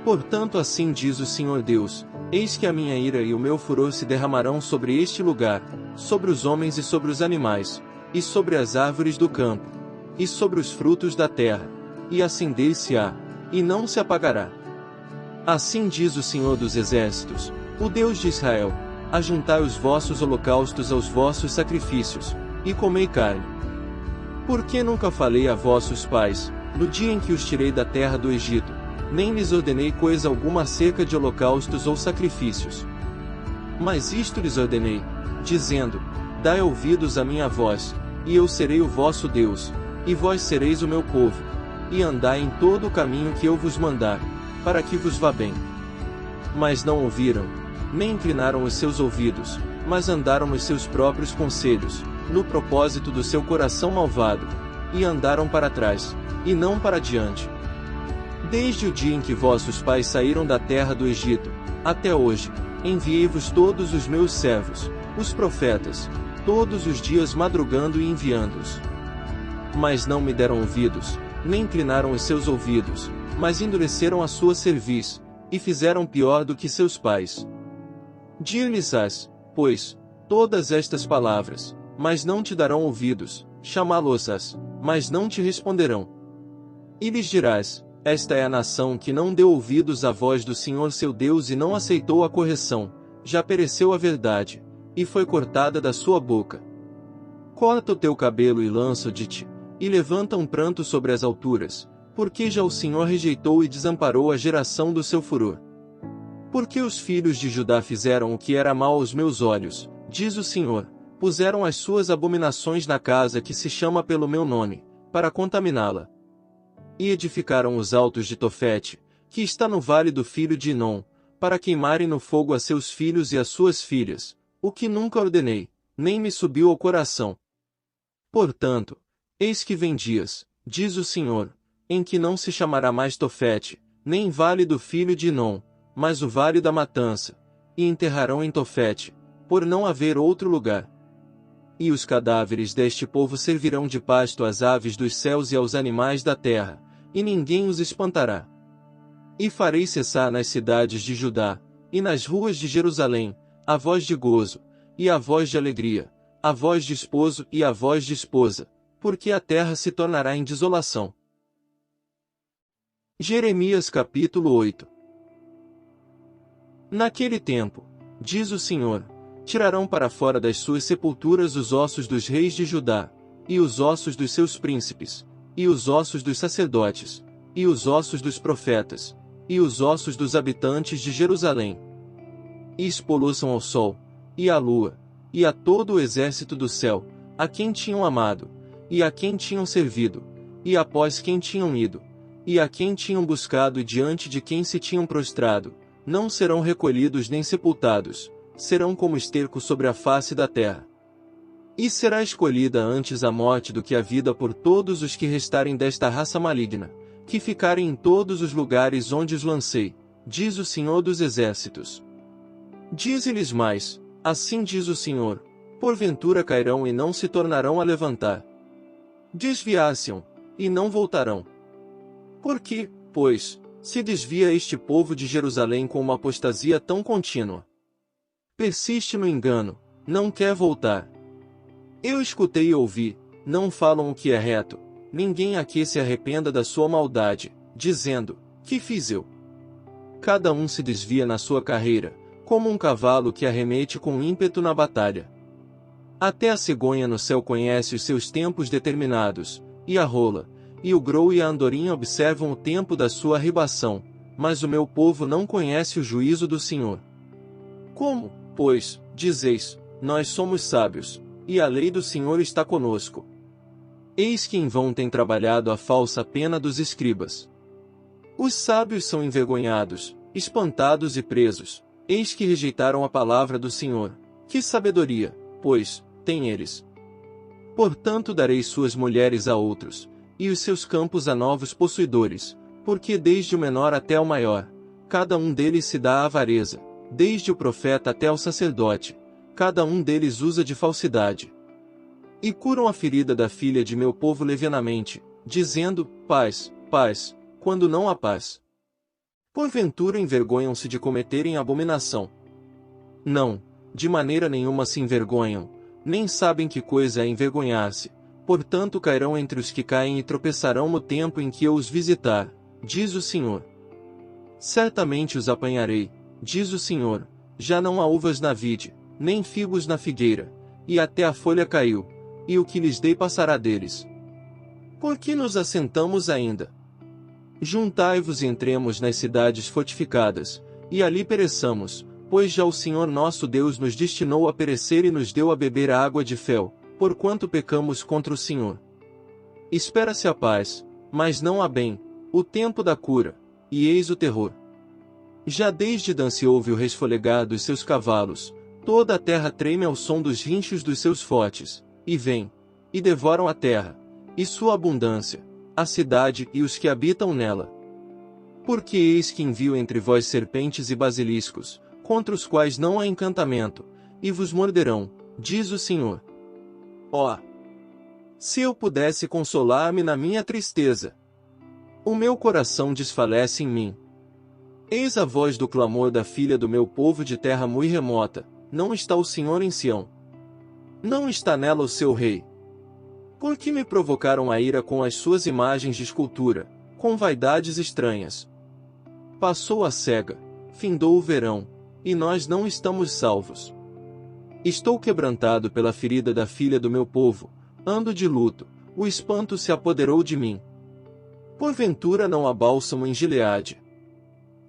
Portanto assim diz o Senhor Deus: eis que a minha ira e o meu furor se derramarão sobre este lugar, sobre os homens e sobre os animais, e sobre as árvores do campo, e sobre os frutos da terra, e acender-se-á, e não se apagará. Assim diz o Senhor dos Exércitos, o Deus de Israel: ajuntai os vossos holocaustos aos vossos sacrifícios, e comei carne. Porque nunca falei a vossos pais, no dia em que os tirei da terra do Egito, nem lhes ordenei coisa alguma acerca de holocaustos ou sacrifícios. Mas isto lhes ordenei, dizendo: dai ouvidos à minha voz, e eu serei o vosso Deus, e vós sereis o meu povo, e andai em todo o caminho que eu vos mandar, para que vos vá bem. Mas não ouviram, nem inclinaram os seus ouvidos, mas andaram nos seus próprios conselhos, no propósito do seu coração malvado, e andaram para trás, e não para diante. Desde o dia em que vossos pais saíram da terra do Egito, até hoje, enviei-vos todos os meus servos, os profetas, todos os dias madrugando e enviando-os. Mas não me deram ouvidos, nem inclinaram os seus ouvidos, mas endureceram a sua cerviz, e fizeram pior do que seus pais. Dir-lhes-ás, pois, todas estas palavras, mas não te darão ouvidos, chamá-los-ás, mas não te responderão. E lhes dirás, esta é a nação que não deu ouvidos à voz do Senhor seu Deus e não aceitou a correção, já pereceu a verdade, e foi cortada da sua boca. Corta o teu cabelo e lança-o de ti, e levanta um pranto sobre as alturas, porque já o Senhor rejeitou e desamparou a geração do seu furor. Porque os filhos de Judá fizeram o que era mal aos meus olhos, diz o Senhor, puseram as suas abominações na casa que se chama pelo meu nome, para contaminá-la. E edificaram os altos de Tofete, que está no vale do filho de Inom, para queimarem no fogo a seus filhos e as suas filhas, o que nunca ordenei, nem me subiu ao coração. Portanto, eis que vem dias, diz o Senhor, em que não se chamará mais Tofete, nem vale do filho de Inom, mas o vale da matança, e enterrarão em Tofete, por não haver outro lugar. E os cadáveres deste povo servirão de pasto às aves dos céus e aos animais da terra, e ninguém os espantará. E farei cessar nas cidades de Judá, e nas ruas de Jerusalém, a voz de gozo, e a voz de alegria, a voz de esposo e a voz de esposa, porque a terra se tornará em desolação. Jeremias capítulo 8. Naquele tempo, diz o Senhor, tirarão para fora das suas sepulturas os ossos dos reis de Judá, e os ossos dos seus príncipes, e os ossos dos sacerdotes, e os ossos dos profetas, e os ossos dos habitantes de Jerusalém. E expoluçam ao sol, e à lua, e a todo o exército do céu, a quem tinham amado, e a quem tinham servido, e após quem tinham ido, e a quem tinham buscado e diante de quem se tinham prostrado, não serão recolhidos nem sepultados, serão como esterco sobre a face da terra. E será escolhida antes a morte do que a vida por todos os que restarem desta raça maligna, que ficarem em todos os lugares onde os lancei, diz o Senhor dos Exércitos. Dize-lhes mais, assim diz o Senhor, porventura cairão e não se tornarão a levantar. Desviar-se-ão, e não voltarão. Por que, pois, se desvia este povo de Jerusalém com uma apostasia tão contínua? Persiste no engano, não quer voltar. Eu escutei e ouvi, não falam o que é reto, ninguém aqui se arrependa da sua maldade, dizendo, que fiz eu? Cada um se desvia na sua carreira, como um cavalo que arremete com ímpeto na batalha. Até a cegonha no céu conhece os seus tempos determinados, e a rola, e o grou e a andorinha observam o tempo da sua arribação, mas o meu povo não conhece o juízo do Senhor. Como, pois, dizeis, nós somos sábios, e a lei do Senhor está conosco? Eis que em vão tem trabalhado a falsa pena dos escribas. Os sábios são envergonhados, espantados e presos, eis que rejeitaram a palavra do Senhor. Que sabedoria, pois, têm eles? Portanto darei suas mulheres a outros, e os seus campos a novos possuidores, porque desde o menor até o maior, cada um deles se dá à avareza, desde o profeta até o sacerdote, cada um deles usa de falsidade. E curam a ferida da filha de meu povo levianamente, dizendo, paz, paz, quando não há paz. Porventura envergonham-se de cometerem abominação? Não, de maneira nenhuma se envergonham, nem sabem que coisa é envergonhar-se. Portanto cairão entre os que caem e tropeçarão no tempo em que eu os visitar, diz o Senhor. Certamente os apanharei, diz o Senhor, já não há uvas na vide, nem figos na figueira, e até a folha caiu, e o que lhes dei passará deles. Por que nos assentamos ainda? Juntai-vos e entremos nas cidades fortificadas, e ali pereçamos, pois já o Senhor nosso Deus nos destinou a perecer e nos deu a beber a água de fel, porquanto pecamos contra o Senhor. Espera-se a paz, mas não há bem, o tempo da cura, e eis o terror. Já desde Dan se ouve o resfolegar dos seus cavalos, toda a terra treme ao som dos rinchos dos seus fortes, e vêm, e devoram a terra, e sua abundância, a cidade e os que habitam nela. Porque eis que envio entre vós serpentes e basiliscos, contra os quais não há encantamento, e vos morderão, diz o Senhor. Ó! Se eu pudesse consolar-me na minha tristeza! O meu coração desfalece em mim. Eis a voz do clamor da filha do meu povo de terra muito remota, não está o Senhor em Sião. Não está nela o seu rei. Por que me provocaram a ira com as suas imagens de escultura, com vaidades estranhas? Passou a cega, findou o verão, e nós não estamos salvos. Estou quebrantado pela ferida da filha do meu povo, ando de luto, o espanto se apoderou de mim. Porventura não há bálsamo em Gileade?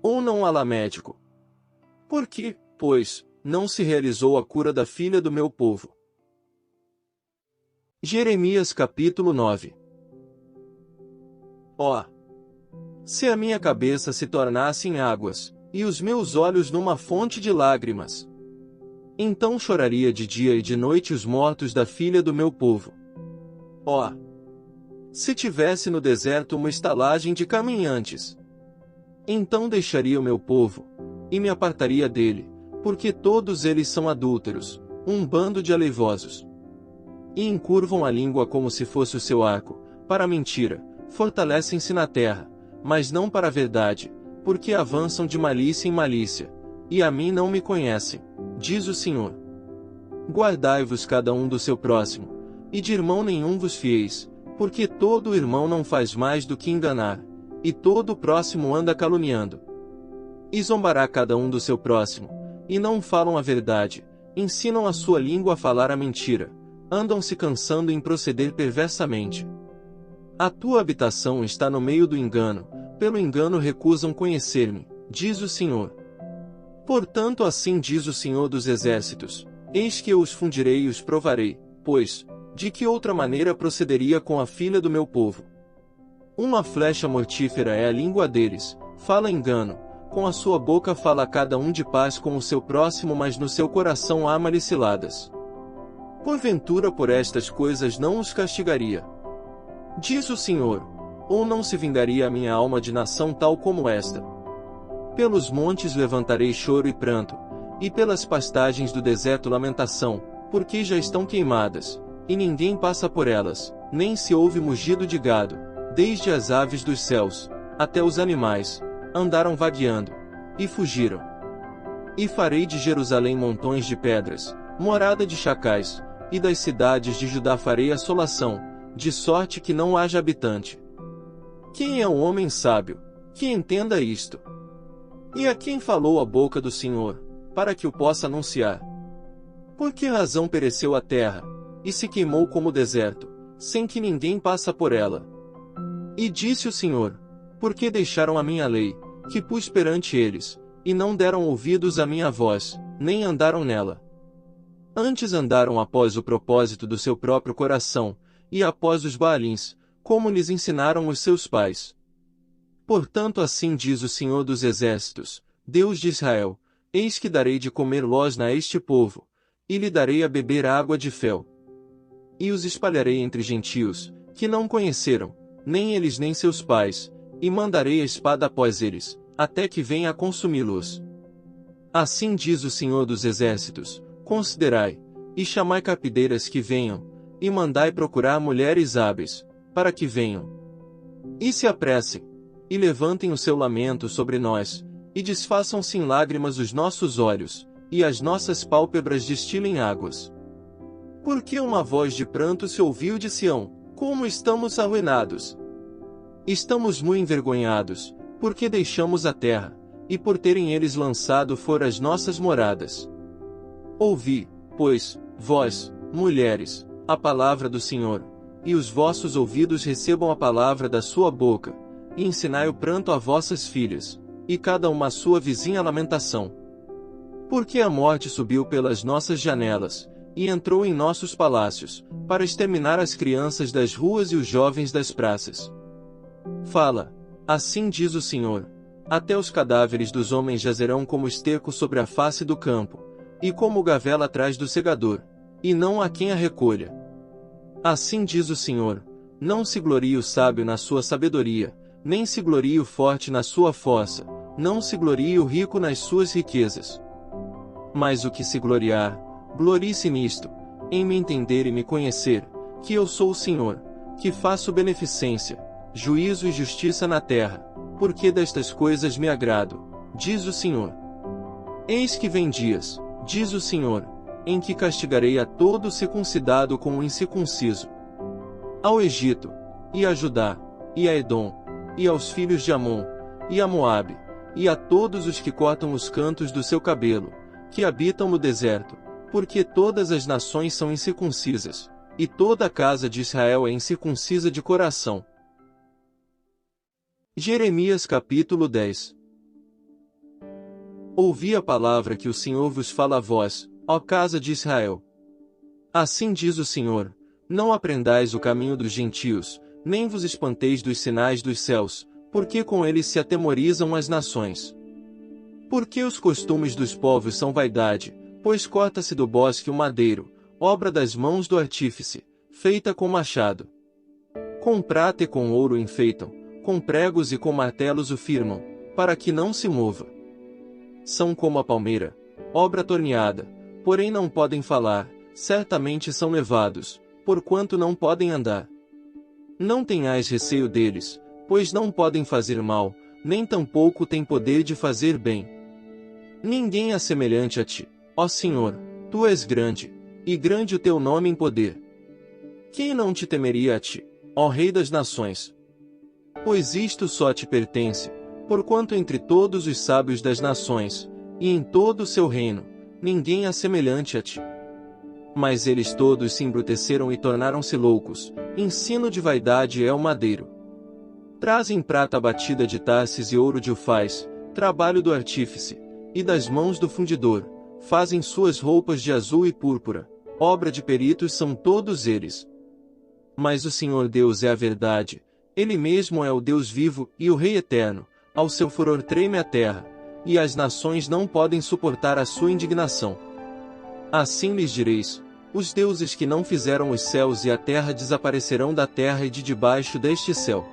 Ou não há lá médico? Por que, pois, não se realizou a cura da filha do meu povo? Jeremias capítulo 9. Ó! Se a minha cabeça se tornasse em águas, e os meus olhos numa fonte de lágrimas, então choraria de dia e de noite os mortos da filha do meu povo. Ó! Se tivesse no deserto uma estalagem de caminhantes, então deixaria o meu povo, e me apartaria dele, porque todos eles são adúlteros, um bando de aleivosos. E encurvam a língua como se fosse o seu arco, para a mentira, fortalecem-se na terra, mas não para a verdade, porque avançam de malícia em malícia, e a mim não me conhecem, diz o Senhor. Guardai-vos cada um do seu próximo, e de irmão nenhum vos fieis, porque todo irmão não faz mais do que enganar, e todo próximo anda caluniando. E zombará cada um do seu próximo, e não falam a verdade, ensinam a sua língua a falar a mentira, andam se cansando em proceder perversamente. A tua habitação está no meio do engano, pelo engano recusam conhecer-me, diz o Senhor. Portanto assim diz o Senhor dos Exércitos, eis que eu os fundirei e os provarei, pois, de que outra maneira procederia com a filha do meu povo? Uma flecha mortífera é a língua deles, fala engano, com a sua boca fala cada um de paz com o seu próximo, mas no seu coração há maliciladas. Porventura por estas coisas não os castigaria? Diz o Senhor, ou não se vingaria a minha alma de nação tal como esta? Pelos montes levantarei choro e pranto, e pelas pastagens do deserto lamentação, porque já estão queimadas, e ninguém passa por elas, nem se ouve mugido de gado, desde as aves dos céus, até os animais, andaram vagueando, e fugiram. E farei de Jerusalém montões de pedras, morada de chacais, e das cidades de Judá farei assolação, de sorte que não haja habitante. Quem é um homem sábio, que entenda isto? E a quem falou a boca do Senhor, para que o possa anunciar? Por que razão pereceu a terra, e se queimou como deserto, sem que ninguém passa por ela? E disse o Senhor, porque deixaram a minha lei, que pus perante eles, e não deram ouvidos à minha voz, nem andaram nela. Antes andaram após o propósito do seu próprio coração, e após os Baalins, como lhes ensinaram os seus pais. Portanto assim diz o Senhor dos Exércitos, Deus de Israel, eis que darei de comer losna a este povo, e lhe darei a beber água de fel. E os espalharei entre gentios, que não conheceram, nem eles nem seus pais, e mandarei a espada após eles, até que venha a consumi-los. Assim diz o Senhor dos Exércitos, considerai, e chamai carpideiras que venham, e mandai procurar mulheres hábeis, para que venham. E se apressem, e levantem o seu lamento sobre nós, e desfaçam-se em lágrimas os nossos olhos, e as nossas pálpebras destilem águas. Porque uma voz de pranto se ouviu de Sião, como estamos arruinados. Estamos muito envergonhados, porque deixamos a terra, e por terem eles lançado fora as nossas moradas. Ouvi, pois, vós, mulheres, a palavra do Senhor, e os vossos ouvidos recebam a palavra da sua boca, e ensinai o pranto a vossas filhas, e cada uma a sua vizinha a lamentação. Porque a morte subiu pelas nossas janelas, e entrou em nossos palácios, para exterminar as crianças das ruas e os jovens das praças. Fala, assim diz o Senhor, até os cadáveres dos homens jazerão como esterco sobre a face do campo, e como gavela atrás do segador, e não há quem a recolha. Assim diz o Senhor, não se glorie o sábio na sua sabedoria, nem se glorie o forte na sua fossa, não se glorie o rico nas suas riquezas. Mas o que se gloriar, glorie-se nisto, em me entender e me conhecer, que eu sou o Senhor, que faço beneficência, juízo e justiça na terra, porque destas coisas me agrado, diz o Senhor. Eis que vem dias, diz o Senhor, em que castigarei a todo circuncidado com o incircunciso. Ao Egito, e a Judá, e a Edom, e aos filhos de Amon, e a Moabe, e a todos os que cortam os cantos do seu cabelo, que habitam no deserto, porque todas as nações são incircuncisas, e toda a casa de Israel é incircuncisa de coração. Jeremias capítulo 10. Ouvi a palavra que o Senhor vos fala a vós, ó casa de Israel. Assim diz o Senhor: não aprendais o caminho dos gentios, nem vos espanteis dos sinais dos céus, porque com eles se atemorizam as nações. Porque os costumes dos povos são vaidade, pois corta-se do bosque o madeiro, obra das mãos do artífice, feita com machado. Com prata e com ouro enfeitam, com pregos e com martelos o firmam, para que não se mova. São como a palmeira, obra torneada, porém não podem falar, certamente são levados, porquanto não podem andar. Não tenhais receio deles, pois não podem fazer mal, nem tampouco têm poder de fazer bem. Ninguém é semelhante a ti, ó Senhor, tu és grande, e grande o teu nome em poder. Quem não te temeria a ti, ó Rei das nações? Pois isto só te pertence, porquanto entre todos os sábios das nações, e em todo o seu reino, ninguém é semelhante a ti. Mas eles todos se embruteceram e tornaram-se loucos, ensino de vaidade é o madeiro. Trazem prata batida de Tarsis e ouro de Ufaz, trabalho do artífice, e das mãos do fundidor, fazem suas roupas de azul e púrpura, obra de peritos são todos eles. Mas o Senhor Deus é a verdade, Ele mesmo é o Deus vivo e o Rei eterno, ao seu furor treme a terra, e as nações não podem suportar a sua indignação. Assim lhes direis: os deuses que não fizeram os céus e a terra desaparecerão da terra e de debaixo deste céu.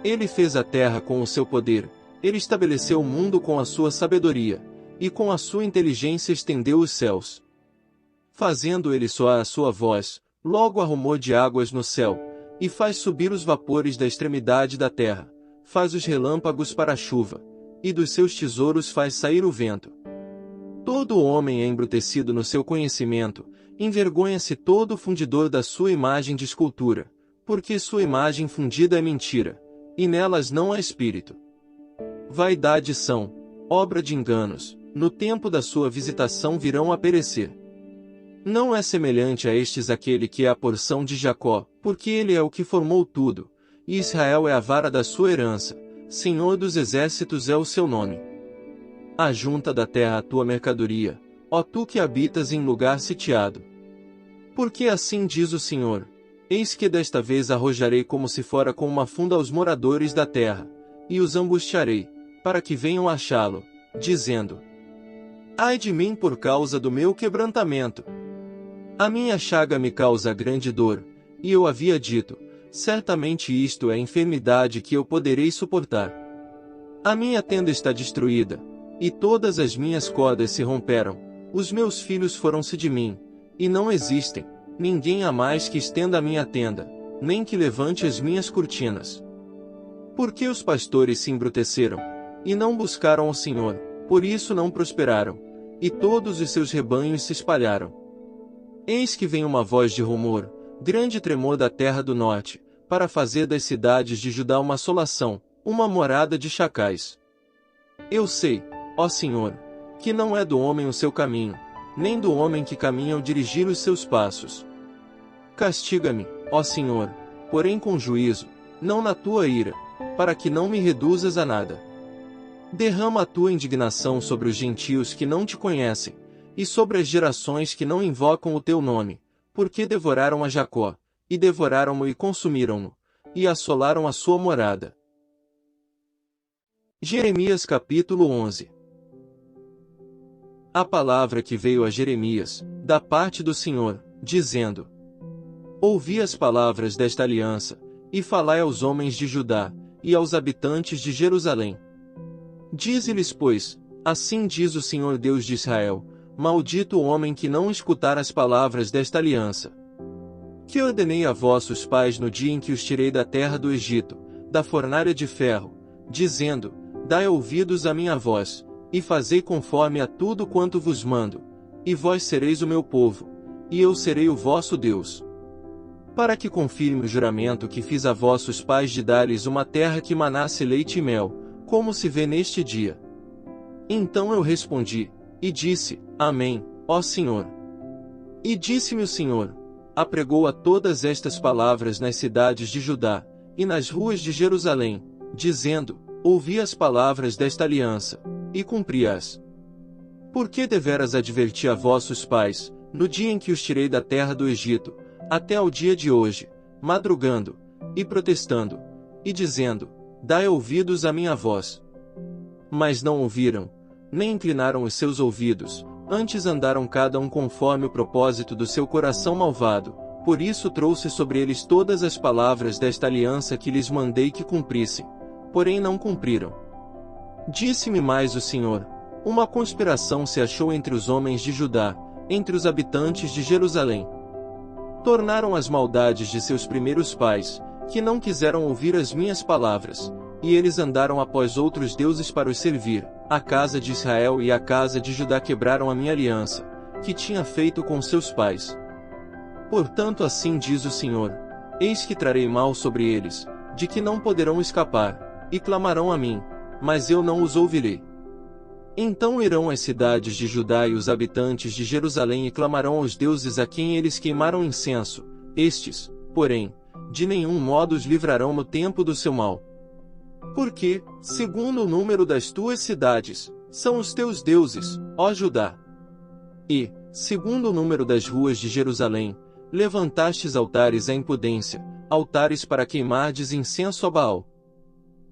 Ele fez a terra com o seu poder, ele estabeleceu o mundo com a sua sabedoria, e com a sua inteligência estendeu os céus. Fazendo ele soar a sua voz, logo há rumor de águas no céu, e faz subir os vapores da extremidade da terra, faz os relâmpagos para a chuva, e dos seus tesouros faz sair o vento. Todo homem é embrutecido no seu conhecimento, envergonha-se todo fundidor da sua imagem de escultura, porque sua imagem fundida é mentira, e nelas não há espírito. Vaidade são, obra de enganos, no tempo da sua visitação virão a perecer. Não é semelhante a estes aquele que é a porção de Jacó, porque ele é o que formou tudo, e Israel é a vara da sua herança, Senhor dos exércitos é o seu nome. Ajunta da terra a tua mercadoria, ó tu que habitas em lugar sitiado. Porque assim diz o Senhor: eis que desta vez arrojarei como se fora com uma funda aos moradores da terra, e os angustiarei, para que venham achá-lo, dizendo: ai de mim por causa do meu quebrantamento. A minha chaga me causa grande dor, e eu havia dito: certamente isto é enfermidade que eu poderei suportar. A minha tenda está destruída, e todas as minhas cordas se romperam, os meus filhos foram-se de mim, e não existem, ninguém há mais que estenda a minha tenda, nem que levante as minhas cortinas. Porque os pastores se embruteceram, e não buscaram ao Senhor, por isso não prosperaram, e todos os seus rebanhos se espalharam. Eis que vem uma voz de rumor, grande tremor da terra do norte, para fazer das cidades de Judá uma assolação, uma morada de chacais. Eu sei, ó Senhor, que não é do homem o seu caminho, nem do homem que caminha ao dirigir os seus passos. Castiga-me, ó Senhor, porém com juízo, não na tua ira, para que não me reduzas a nada. Derrama a tua indignação sobre os gentios que não te conhecem, e sobre as gerações que não invocam o teu nome, porque devoraram a Jacó, e devoraram-no e consumiram-no, e assolaram a sua morada. Jeremias capítulo 11. A palavra que veio a Jeremias, da parte do Senhor, dizendo: ouvi as palavras desta aliança, e falai aos homens de Judá, e aos habitantes de Jerusalém. Dize-lhes, pois, assim diz o Senhor Deus de Israel: maldito o homem que não escutar as palavras desta aliança, que ordenei a vossos pais no dia em que os tirei da terra do Egito, da fornalha de ferro, dizendo: dai ouvidos à minha voz, e fazei conforme a tudo quanto vos mando, e vós sereis o meu povo, e eu serei o vosso Deus. Para que confirme o juramento que fiz a vossos pais de dar-lhes uma terra que manasse leite e mel, como se vê neste dia. Então eu respondi, e disse: Amém, ó Senhor. E disse-me o Senhor: apregou a todas estas palavras nas cidades de Judá, e nas ruas de Jerusalém, dizendo: ouvi as palavras desta aliança, e cumpri-as. Porque deveras adverti a vossos pais, no dia em que os tirei da terra do Egito, até ao dia de hoje, madrugando, e protestando, e dizendo: dai ouvidos à minha voz. Mas não ouviram, nem inclinaram os seus ouvidos, antes andaram cada um conforme o propósito do seu coração malvado, por isso trouxe sobre eles todas as palavras desta aliança que lhes mandei que cumprissem, porém não cumpriram. Disse-me mais o Senhor: uma conspiração se achou entre os homens de Judá, entre os habitantes de Jerusalém. Tornaram as maldades de seus primeiros pais, que não quiseram ouvir as minhas palavras, e eles andaram após outros deuses para os servir. A casa de Israel e a casa de Judá quebraram a minha aliança, que tinha feito com seus pais. Portanto, assim diz o Senhor: eis que trarei mal sobre eles, de que não poderão escapar, e clamarão a mim, mas eu não os ouvirei. Então irão as cidades de Judá e os habitantes de Jerusalém e clamarão aos deuses a quem eles queimaram incenso, estes, porém, de nenhum modo os livrarão no tempo do seu mal. Porque, segundo o número das tuas cidades, são os teus deuses, ó Judá. E, segundo o número das ruas de Jerusalém, levantastes altares à impudência, altares para queimardes incenso a Baal.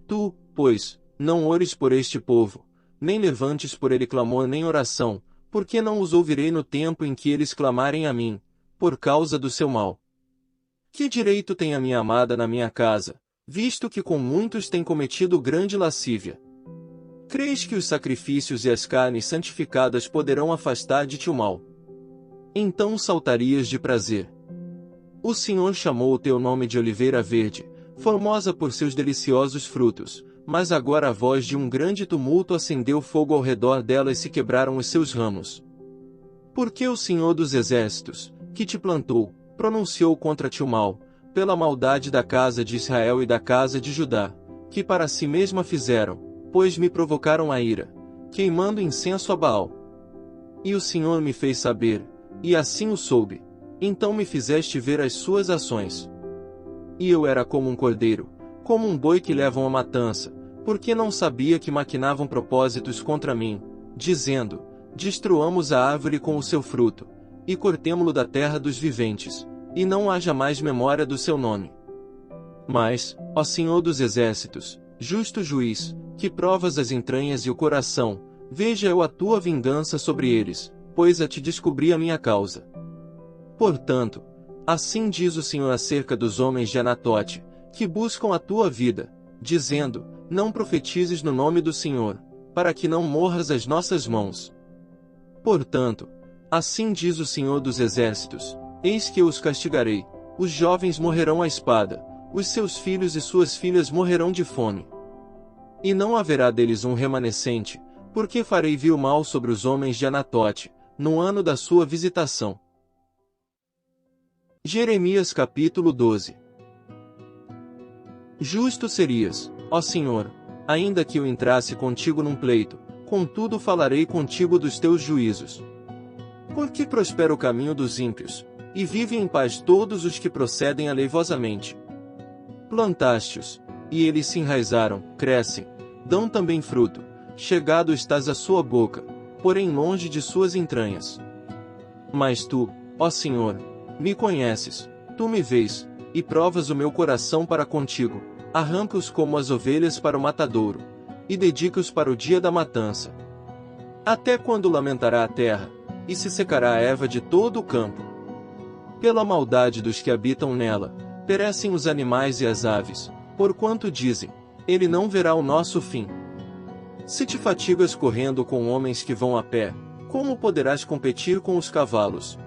Tu, pois, não ores por este povo, nem levantes por ele clamor nem oração, porque não os ouvirei no tempo em que eles clamarem a mim, por causa do seu mal. Que direito tem a minha amada na minha casa, visto que com muitos tem cometido grande lascívia? Crês que os sacrifícios e as carnes santificadas poderão afastar de ti o mal? Então saltarias de prazer. O Senhor chamou o teu nome de oliveira verde, formosa por seus deliciosos frutos, mas agora a voz de um grande tumulto acendeu fogo ao redor dela e se quebraram os seus ramos. Porque o Senhor dos Exércitos, que te plantou, pronunciou contra ti o mal, pela maldade da casa de Israel e da casa de Judá, que para si mesma fizeram, pois me provocaram a ira, queimando incenso a Baal. E o Senhor me fez saber, e assim o soube, então me fizeste ver as suas ações. E eu era como um cordeiro, como um boi que levam à matança, porque não sabia que maquinavam propósitos contra mim, dizendo: destruamos a árvore com o seu fruto, e cortemo-lo da terra dos viventes, e não haja mais memória do seu nome. Mas, ó Senhor dos Exércitos, justo juiz, que provas as entranhas e o coração, veja eu a tua vingança sobre eles, pois a te descobri a minha causa. Portanto, assim diz o Senhor acerca dos homens de Anatote, que buscam a tua vida, dizendo: não profetizes no nome do Senhor, para que não morras às nossas mãos. Portanto, assim diz o Senhor dos Exércitos: eis que eu os castigarei, os jovens morrerão à espada, os seus filhos e suas filhas morrerão de fome. E não haverá deles um remanescente, porque farei vil mal sobre os homens de Anatote, no ano da sua visitação. Jeremias capítulo 12. Justo serias, ó Senhor, ainda que eu entrasse contigo num pleito, contudo falarei contigo dos teus juízos. Porque prospera o caminho dos ímpios, e vivem em paz todos os que procedem aleivosamente. Plantaste-os, e eles se enraizaram, crescem, dão também fruto, chegado estás à sua boca, porém longe de suas entranhas. Mas tu, ó Senhor, me conheces, tu me vês, e provas o meu coração para contigo, arranca-os como as ovelhas para o matadouro, e dedica-os para o dia da matança. Até quando lamentará a terra, e se secará a erva de todo o campo? Pela maldade dos que habitam nela, perecem os animais e as aves, porquanto dizem: ele não verá o nosso fim. Se te fatigas correndo com homens que vão a pé, como poderás competir com os cavalos?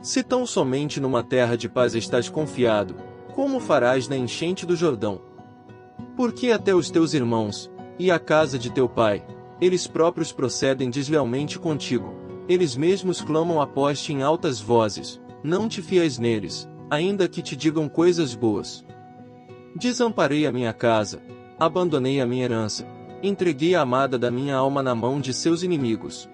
Se tão somente numa terra de paz estás confiado, como farás na enchente do Jordão? Porque até os teus irmãos, e a casa de teu pai, eles próprios procedem deslealmente contigo, eles mesmos clamam após ti em altas vozes, não te fies neles, ainda que te digam coisas boas. Desamparei a minha casa, abandonei a minha herança, entreguei a amada da minha alma na mão de seus inimigos.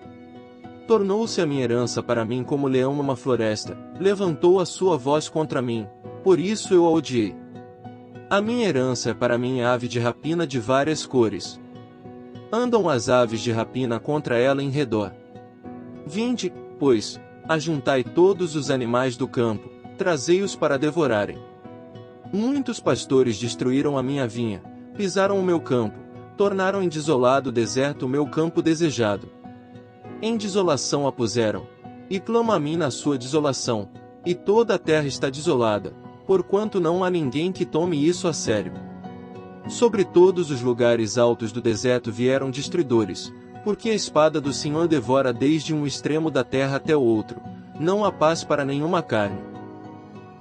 Tornou-se a minha herança para mim como leão numa floresta, levantou a sua voz contra mim, por isso eu a odiei. A minha herança é para mim ave de rapina de várias cores. Andam as aves de rapina contra ela em redor. Vinde, pois, ajuntai todos os animais do campo, trazei-os para devorarem. Muitos pastores destruíram a minha vinha, pisaram o meu campo, tornaram em desolado deserto o meu campo desejado. Em desolação a puseram, e clama a mim na sua desolação, e toda a terra está desolada, porquanto não há ninguém que tome isso a sério. Sobre todos os lugares altos do deserto vieram destruidores, porque a espada do Senhor devora desde um extremo da terra até o outro, não há paz para nenhuma carne.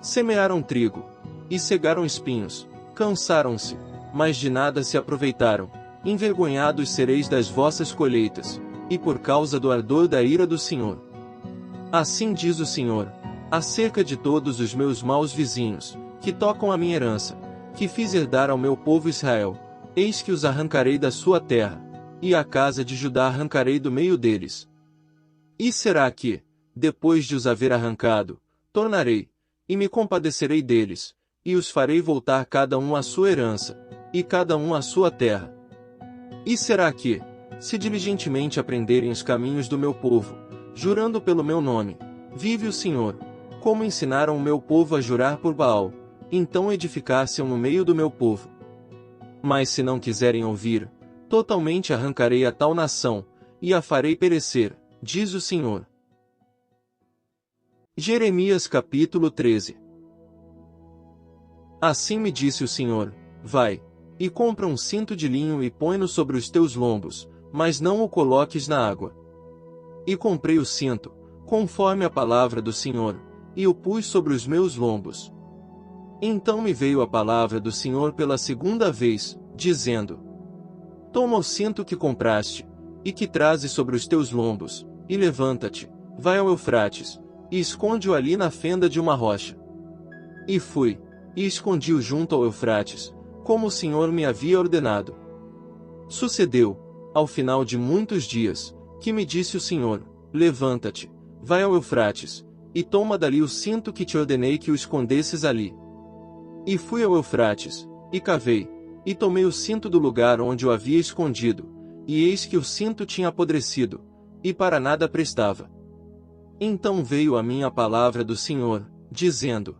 Semearam trigo, e cegaram espinhos, cansaram-se, mas de nada se aproveitaram, envergonhados sereis das vossas colheitas, e por causa do ardor da ira do Senhor. Assim diz o Senhor, acerca de todos os meus maus vizinhos, que tocam a minha herança, que fiz herdar ao meu povo Israel, eis que os arrancarei da sua terra, e a casa de Judá arrancarei do meio deles. E será que, depois de os haver arrancado, tornarei, e me compadecerei deles, e os farei voltar cada um à sua herança, e cada um à sua terra. E será que, se diligentemente aprenderem os caminhos do meu povo, jurando pelo meu nome, vive o Senhor, como ensinaram o meu povo a jurar por Baal, então edificar-se-ão no meio do meu povo. Mas se não quiserem ouvir, totalmente arrancarei a tal nação, e a farei perecer, diz o Senhor. Jeremias capítulo 13. Assim me disse o Senhor, vai, e compra um cinto de linho e põe-no sobre os teus lombos, mas não o coloques na água. E comprei o cinto, conforme a palavra do Senhor, e o pus sobre os meus lombos. Então me veio a palavra do Senhor pela segunda vez, dizendo: Toma o cinto que compraste, e que trazes sobre os teus lombos, e levanta-te, vai ao Eufrates, e esconde-o ali na fenda de uma rocha. E fui, e escondi-o junto ao Eufrates, como o Senhor me havia ordenado. Sucedeu, ao final de muitos dias, que me disse o Senhor: Levanta-te, vai ao Eufrates, e toma dali o cinto que te ordenei que o escondesses ali. E fui ao Eufrates, e cavei, e tomei o cinto do lugar onde o havia escondido, e eis que o cinto tinha apodrecido, e para nada prestava. Então veio a mim a palavra do Senhor, dizendo: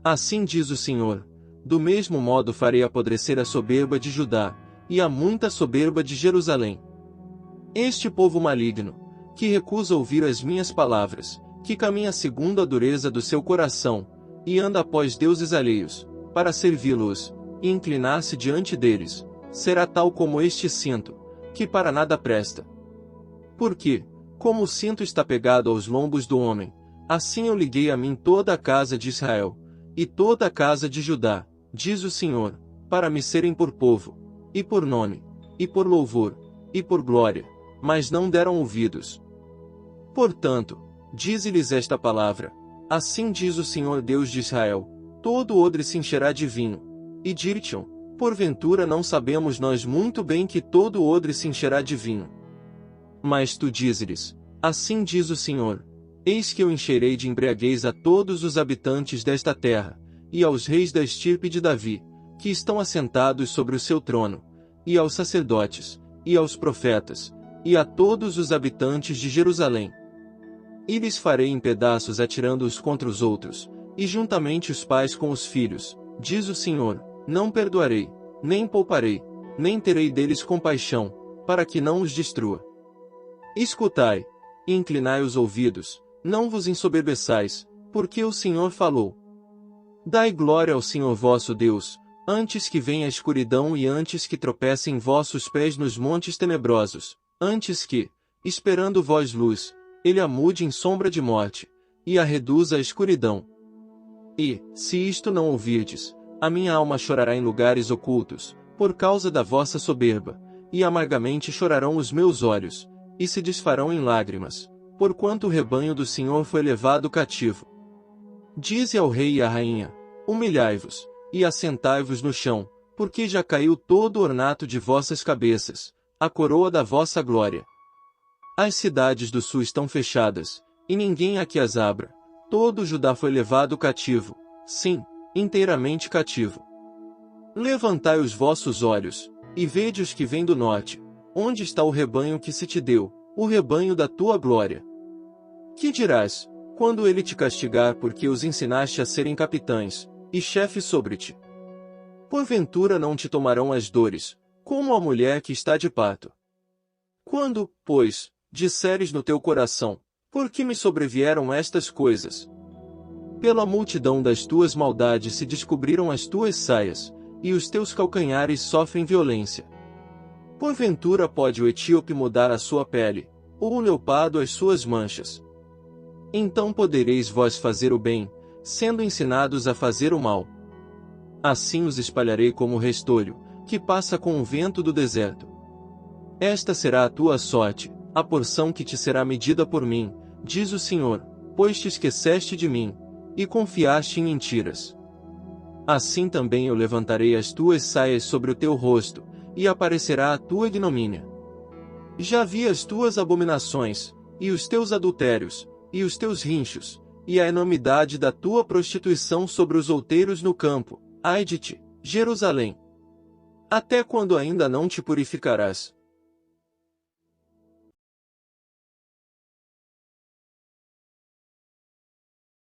Assim diz o Senhor, do mesmo modo farei apodrecer a soberba de Judá, e a muita soberba de Jerusalém. Este povo maligno, que recusa ouvir as minhas palavras, que caminha segundo a dureza do seu coração, e anda após deuses alheios, para servi-los, e inclinar-se diante deles, será tal como este cinto, que para nada presta. Porque, como o cinto está pegado aos lombos do homem, assim eu liguei a mim toda a casa de Israel, e toda a casa de Judá, diz o Senhor, para me serem por povo, e por nome, e por louvor, e por glória, mas não deram ouvidos. Portanto, dize-lhes esta palavra: Assim diz o Senhor Deus de Israel, todo odre se encherá de vinho, e dir-te-ão, porventura não sabemos nós muito bem que todo odre se encherá de vinho. Mas tu dize-lhes: Assim diz o Senhor, eis que eu encherei de embriaguez a todos os habitantes desta terra, e aos reis da estirpe de Davi, que estão assentados sobre o seu trono, e aos sacerdotes, e aos profetas, e a todos os habitantes de Jerusalém. E lhes farei em pedaços atirando-os contra os outros, e juntamente os pais com os filhos, diz o Senhor, não perdoarei, nem pouparei, nem terei deles compaixão, para que não os destrua. Escutai, e inclinai os ouvidos, não vos ensoberbeçais, porque o Senhor falou. Dai glória ao Senhor vosso Deus, Antes que venha a escuridão e antes que tropecem vossos pés nos montes tenebrosos, antes que, esperando vós luz, ele a mude em sombra de morte, e a reduza à escuridão. E, se isto não ouvirdes, a minha alma chorará em lugares ocultos, por causa da vossa soberba, e amargamente chorarão os meus olhos, e se desfarão em lágrimas, porquanto o rebanho do Senhor foi levado cativo. Dize ao rei e à rainha: humilhai-vos, e assentai-vos no chão, porque já caiu todo o ornato de vossas cabeças, a coroa da vossa glória. As cidades do sul estão fechadas, e ninguém aqui as abra. Todo Judá foi levado cativo, sim, inteiramente cativo. Levantai os vossos olhos, e vede os que vêm do norte. Onde está o rebanho que se te deu, o rebanho da tua glória? Que dirás, quando ele te castigar porque os ensinaste a serem capitães, e chefes sobre ti? Porventura não te tomarão as dores, como a mulher que está de parto? Quando, pois, disseres no teu coração: por que me sobrevieram estas coisas? Pela multidão das tuas maldades se descobriram as tuas saias, e os teus calcanhares sofrem violência. Porventura pode o etíope mudar a sua pele, ou o leopardo as suas manchas? Então podereis vós fazer o bem, sendo ensinados a fazer o mal. Assim os espalharei como restolho, que passa com o vento do deserto. Esta será a tua sorte, a porção que te será medida por mim, diz o Senhor, pois te esqueceste de mim, e confiaste em mentiras. Assim também eu levantarei as tuas saias sobre o teu rosto, e aparecerá a tua ignomínia. Já vi as tuas abominações, e os teus adultérios, e os teus rinchos, e a enormidade da tua prostituição sobre os outeiros no campo. Ai de ti, Jerusalém! Até quando ainda não te purificarás?